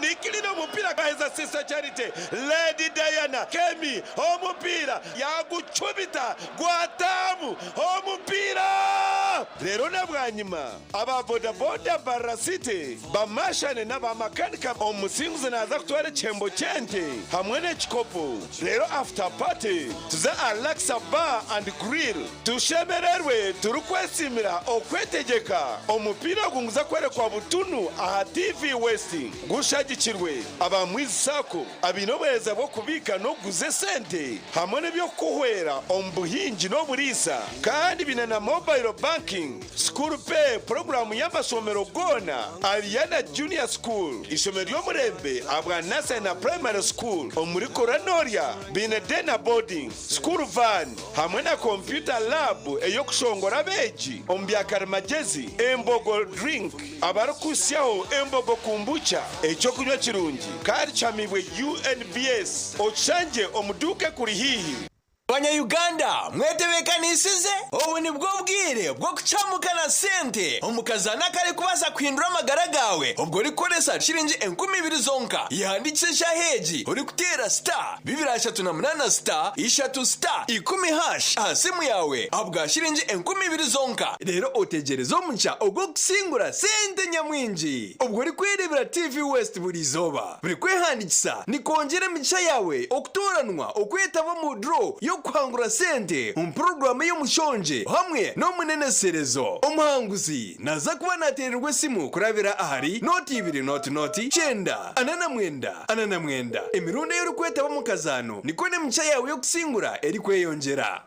nikilino mupira kaheza Sister Charity Lady Diana Kemi omupira yagucubita gwatamu omupira rero nabwanyima aba boda barasite bamashane n'abamakanika omusinguze naza kutwara chembo chente hamwe n'ekikopo rero after party tuze Alexa Bar and Grill tushemererwe turukwesimira okwetegeka omupira gunguza kwerekwa butunu aha TV Westing gushagikirwe abamwizi sako abinobeza bo kubika no guze sente hamwe n'ebyo kuhwera ombuhingi no burisa kandi binana mobile banking school pay program y'amasomero gona Ariana Junior School isomero y'omurembe abwa nasa na primary school omuri Koranoria binedena boarding school van hamwe na computer lab eyokushongora beji ombyakara magezi embogo drink abarukusyaho embogo kumbucha echo kunywa kirungi kari chamibwe UNBS ochanje omuduke kuri hihi. Banya-Uganda mwetebekanisize ubu ni bwo bwire bwo kucamukana sente omukazana kare kubasa kwindura amagara gawe ubwo rikoresa shiringi 20,000 zonka yandikisha heji uri kutera star 238 star 3 star 10 hash asimu yawe abwa shiringi 20,000 zonka rero otegereza omuncha ubwo kusingura sente nyamwinji ubwo rikwirebera TV West buri zoba buri kwehandikisa ni kongera micha yawe okutoranwa okwetaba mu draw yo kwangura sente program y'umushonje hamwe no muneneserezo umuhanguzi naza kuba natererwe simu kurabira ahari noti 2 noti chenda anana mwenda emirundi y'urukweta bamukazano niko ne mcha yawe yo kusingura eri kweyongera.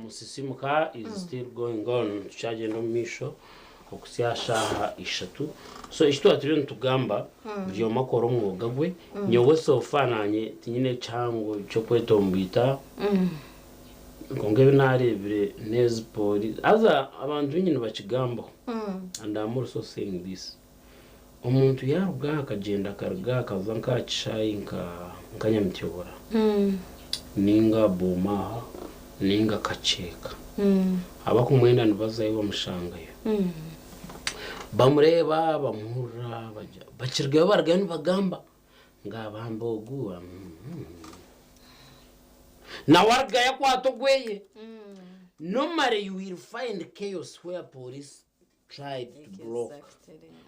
Musisimuka is still going on tuchaje no misho okusyashaha ishatu so ishtu atiriyo ntugamba byo makoro mwuga gwe nyowe so fananye tinyine chango cyo kwetombita konge binarebire nezpoli aza abantu nyine bakigambo and I'm also saying this omuntu yaruga akagenda karga kazanka chayi nkanyamtyobora ninga boma ninga kacheka abakumwenda nibazayo bamushangayo bamureba bamura bakirga baragani bagamba ngabamboguwa na warga yakwatogweye normally you will find chaos where police tried to block.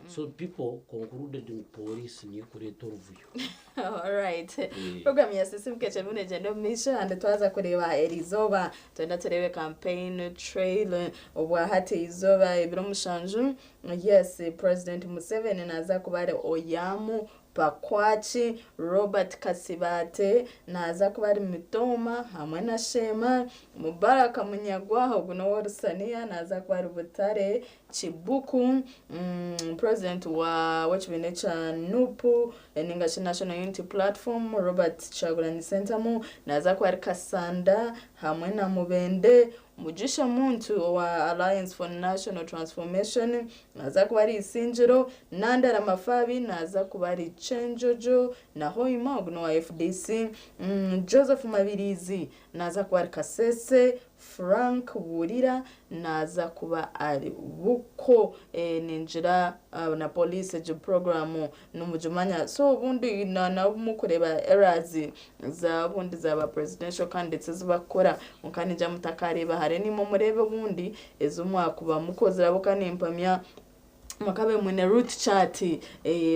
So people concluded in police niyo kureta uruvuyo. All right. Program ya sisi mkeche mune Gender Mission and twaza kureba Elizoba twenda turebe campaign trail obwa hati izoba ibiro mushanju. Yes, President Museveni naza kubare Oyamu Pakwachi, Robert Kasibate naza kubari Mitoma hamwe na Shema, Mubaraka Munyagwaho guno Rusania naza kubari Butare, Chibuku, President wa Wachibinecha Nupu, Eningashi National Unity Platform, Robert Chagulanyi Sentamu naza kubari Kasanda hamwe na Mubende, Mujisha Muntu wa Alliance for National Transformation naza kubari Isinjiro, Nandara Mafabi naza kubari Chenjojo na Hoima ogno wa FDC, Joseph Mabirizi naza kubari Kasese, Frank Wurira naza kuba ari buko ninjira na police je programu numujumanya so ubundi na mukureba erazi za bundi za ba presidential candidates zibakora mukanija mutakareba hare nimo murebe bundi ezumwaka ba mukozera bukane impamya makabe mwene root chart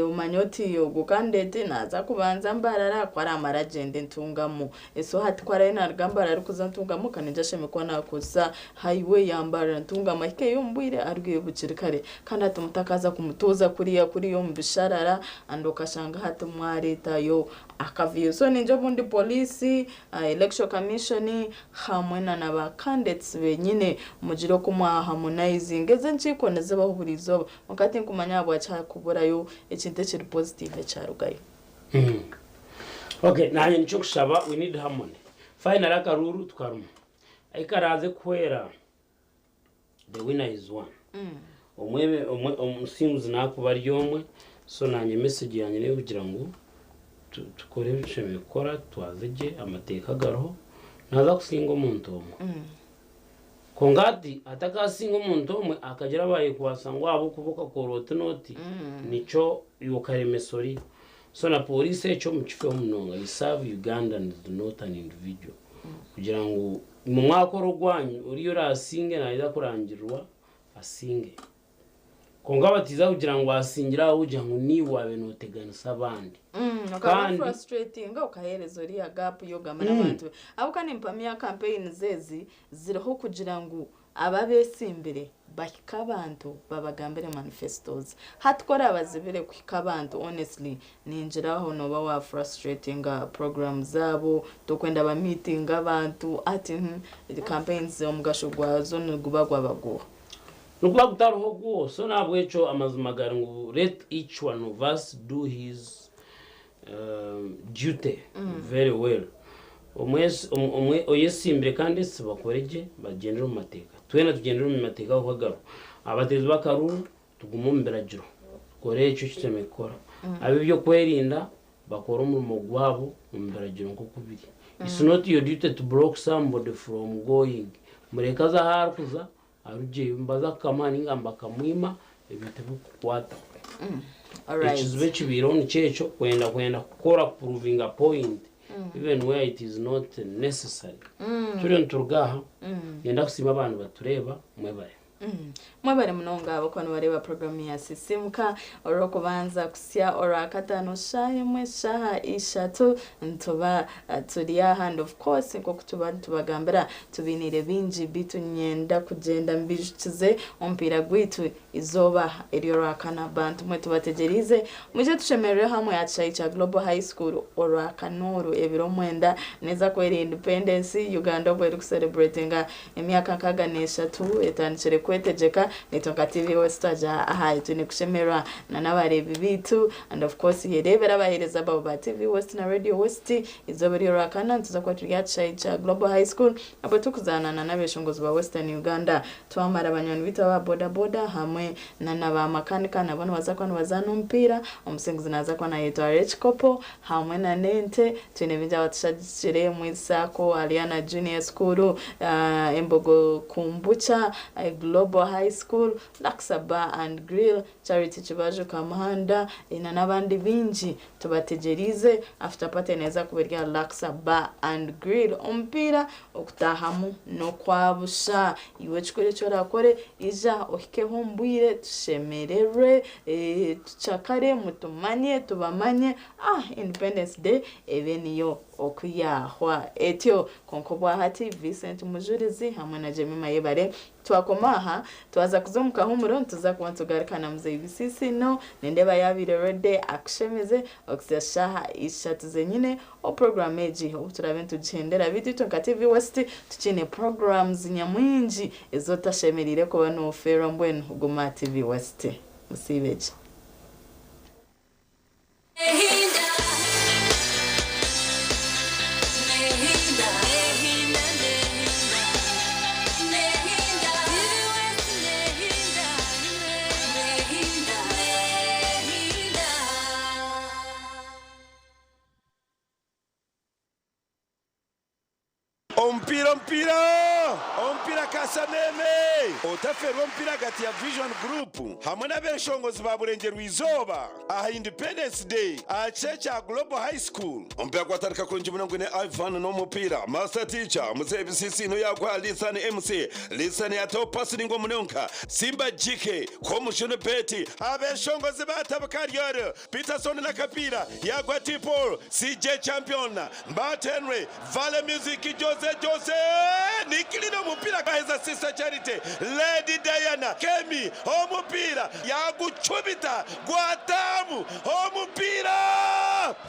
umanyoti yogo kandete naza kubanza mbarara kwa ramara agenda ntungamo so hati kwa rena rugambara ari kuza ntungamo kanija sheme kwa nakosa highway yambara ntungamo ike yombwire arwiye bukirikare kandi atumutakaza kumutoza kuri yo mbisharara andokashanga hati mwareta yo akaviyo so ninjo bundi police election commission hamwe na ba candidates benyine mujiro kumwa harmonizing eze nchiko nazabaho burizo mukati nkumanya abo cyakuburayo ekinte kiri positive cyarugayo. Okay, nanye nico kushaba we need harmony. Final akaruru twaruma. Aikaraze kwera. The winner is one. Omwebe umusimuzi nakubari yomwe so nanye message yanye ne kugira ngo tukore bisheme gukora twazeje amateka garo naza kusinga umuntu omwe. Kongati atakasinga umuntu omwe akagera baye kwasangwa abo kuvuka korote noti nico yokaremesori so na police echo mukifo munonga isave Ugandans not an individual kugira ngo mu mwaka rugwanyu uriyo rasinge naida kurangirwa asinge konga batiza kugira ngo asingira ujya ngo ni wabe noteganisa abandi kandi frustrating ukahereza uri gap yo gamana abantu abukane impamya campaign zezi ziriho kugira ngo ababesimbere bakikabantu babagambere manifestos hatkora abazibire kwikabantu honestly ninjiraho no ba frustrating program zabo tokwenda ba meeting abantu ati the campaigns omugashugwa zone gubagwa bago nukuba kutaroho go so nabwo echo amazumagara ngo let each one of us do his duty very well umwe oyesimbire kandi sibakoreje bagendera mu mateka twena tugendera mu mateka kwagaro abatezi bakaru tuguma mbiragiro kore echo kitemekora abibyo kwerinda bakora umurimo gwabo mu mbiragiro nko kubiri it's not your duty to block somebody from going murekaza harukuza aruje mbaza kamani ngamba kamwima ebitebu kukwata all right it is very chibironi checho kwenda kukora proving a point even where it is not necessary turi nturugaha yenda kusima abantu batureba mwebare mwebare munonga abakwana bareba program ya Sisimuka oroko banza kusya orakatano shaye mweshaha ishatu ntuba turiya hand of course nko kutuba tubagambira tubinire binji bitu nyenda kugenda mbishize ompira gwitu izoba eriorakana bantu mwe tubategerize muje tushemerere hamwe ya Global High School orakanoro ebiro mwenda neza kwera independence Uganda bwe celebrating emyaka kaganisha tu etanchere kwetejeka nitoka TV West aja aha tuni kushemera na nabarebi bitu and of course yerebera bahereza ba TV West na Radio West izoberi rakana tuzakwa tuyacha Global High School abo tukuzana na nabeshongozi ba Western Uganda twamara abanyoni bita ba boda hamwe na naba makanika nabone bazakwa bazana umpira umusenguzi nazakwa na yeto RH Kopo hamwe na Nente tunebinja batashajire mu isako Aliana Junior School Embogo Kumbucha Global High School Laksa Bar and Grill Charity Chibajo Kamuhanda ina nabandi binji tubategerize after party neza kuberya Laksa Bar and Grill umpira okutahamu no kwabusha iwe chikore chora kore ija ohike hombuye tuganire tushemererwe tucakare mutumanye tubamanye Independence Day ebe niyo okuyahwa etyo konkobwa hati Vincent Mujurizi hamwe na Jemima Yebare twakomaha twaza kuzomuka humuro tuza kuba tugarikana muze bisisi no nendeba yabire rede akushemeze okusashaha ishatu zenyine o program eji turabentu gendera biti tonka TV West tuchine programs nyamwinji ezotashemerire ko bano fera mbwenu guma TV West musibeje Ompira Kasameme otaferwa ompira gati ya Vision Group hamwe n'abeshongozi ba Burengero Izoba aha Independence Day achecha Global High School ompira kwatarika konje munangu ne Ivan no mupira master teacher musebisisi no yakwa Lisan MC Lisan ya top passing ngo munonka Simba JK komushone beti abeshongozi batabakariyo Peterson na kapira yakwa Tipol CJ champion Mbatenwe Vale Music Jose Nikilino mupira kaheza sister Charity Lady Diana Kemi omupira yagucubita gwatamu omupira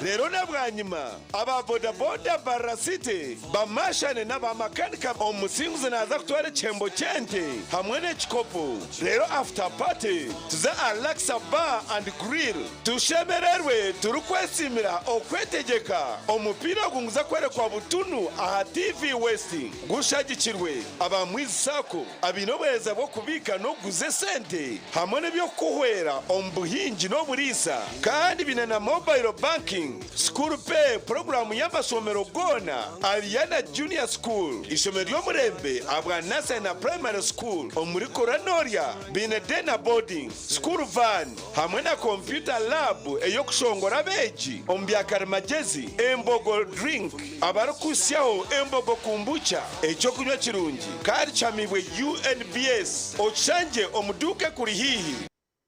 rero nabwanyima aba boda barasite bamashane n'abamakanika omusinguze naza kutwara chembo chente hamwe n'ekikopo rero after party tuza Alexa Bar and Grill tushemererwe turukwesimira okwetegeka omupira gunguza kwerekwa butunu aha TV West gushagikirwe abamwisako abinobeza bo kubika no guze sente hamwe n'ebyo kuhwera ombuhingi no burisa kandi binana mobile banking school pay program y'amasomero gona Ariana Junior School ishomero y'omurembe abwa nasa na primary school omuri Koranoria Binedena boarding school van hamwe na computer lab eyokushongora beji ombyakara magezi embogo drink abarukusyaho embogo kumbucha ekyo kunywa kirungi kandi chamibwe UNBS ochanje omuduke kuri hihi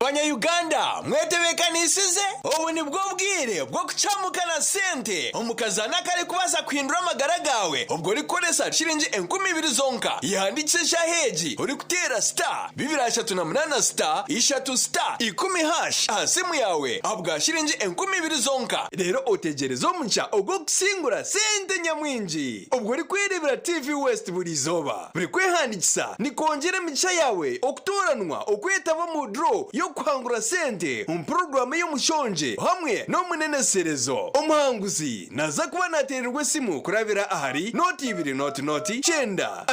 Banya-Uganda mwetebekanisize ubu ni bwo bwire bwo kucamukana sente omukazana kare kubaza kwindura amagara gawe ubwo rikoresa shiringi 20,000 zonka yandikisha heji uri kutera star 238 star 3 star 10 hash asimu yawe abwa shiringi 20,000 zonka rero otegerezo muncha ubwo kusingura sente nyamwinji ubwo rikwirebera TV West buri zoba buri kwehandikisa ni kongera micha yawe okutoranwa okwetaba mu draw yo kwangura sente program y'umushonje hamwe no muneneserezo umuhanguzi naza kuba natererwe simu kurabira ahari noti 2 noti chenda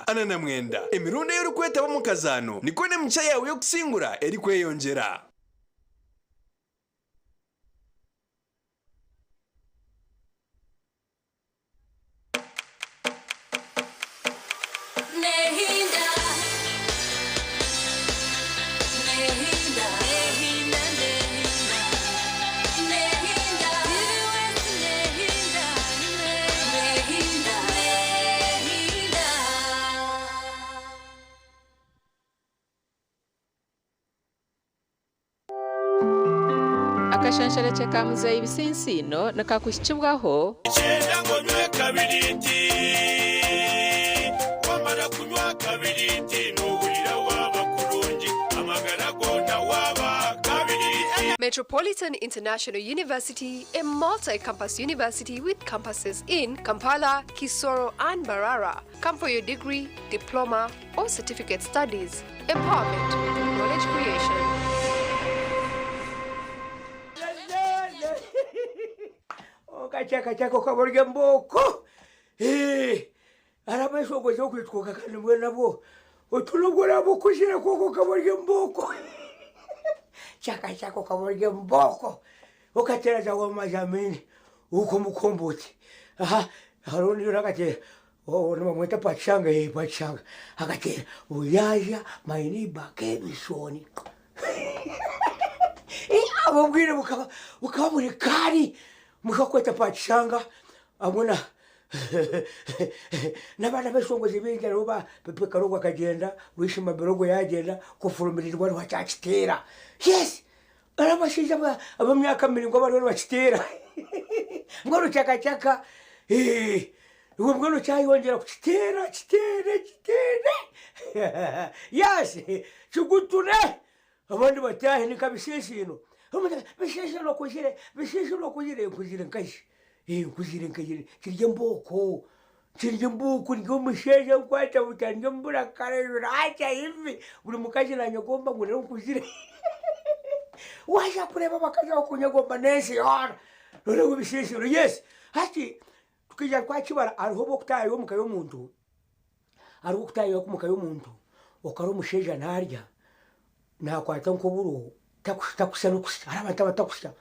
anana mwenda emirundo y'urukweta bamukazano niko ne mcha yawe yo kusingura eri kweyongera akashanshara cyakamuza ibisinsino nakakushibwaho cyenda ngo nywe kabiriti wamara kunywa kabiriti n'uburira w'abakurungi amagara gona waba kabiriti. Metropolitan International University, a multi-campus university with campuses in Kampala, Kisoro and Mbarara. Come for your degree, diploma or certificate studies. Empowerment, knowledge creation. Kachaka chako kaborge mboko araba shoko cyo kwitwoka kandi mwe nabo otulugura bukushira koko kaborge mboko chaka chako kaborge mboko ukatera zawo majamini uko mukombote haroni yorakate no mweta pachanga pachanga akatera uyaja maini bake bishoni abobwire bukaba buri kari mukakweta pachanga abona n'abana b'eshongozi binjira rero Pepe Karogo akagenda Wishima Berogo yagenda kufurumirirwa rwacakitera yes arabashije abamyaka 70 bari bakitera ngoro cyaka uwo mwana cyayongera kutera yes chugutune abandi batahe ni kabishishino bishishino kujire nkashi kujire kirye mboko ndio musheje kwata butange mbura karejura acha hivi buri mukaje na nyogomba ngo rero kujire washa kureba bakaza kunyagomba nese yora rero bishishino yes hati tukija kwa kibara ariho bokutayo mukayo muntu ariho kutayo mukayo muntu okaro musheja narya nakwata nkoburo takushita no kushita arabanta batakushita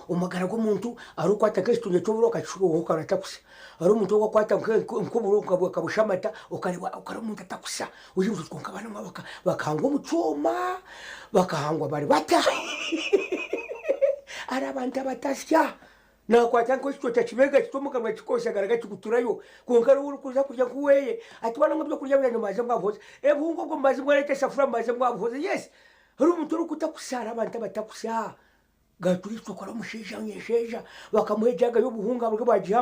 umagara g'umuntu ari ukwata kestunye cyo kachuho karatakushita ari umuntu wo kwata nkoburo kabushamata ukari umuntu atakushita uyu twonka bana bakangwa umucoma bakahangwa bari bata arabanta batasya nakwata nkosito cyakibega kitomuka mwakikosha garaga kiguturayo konkara uri kuza kurya kuweye atwana ngo byo kurya byanyu maze mwavuze ebungo ngo maze mwarete safura maze mwavuze yes hari umuntu uri kutakusara abantu batakusha gaturi twakora musheja nyesheja bakamuhejaga yo buhunga bwe bagiha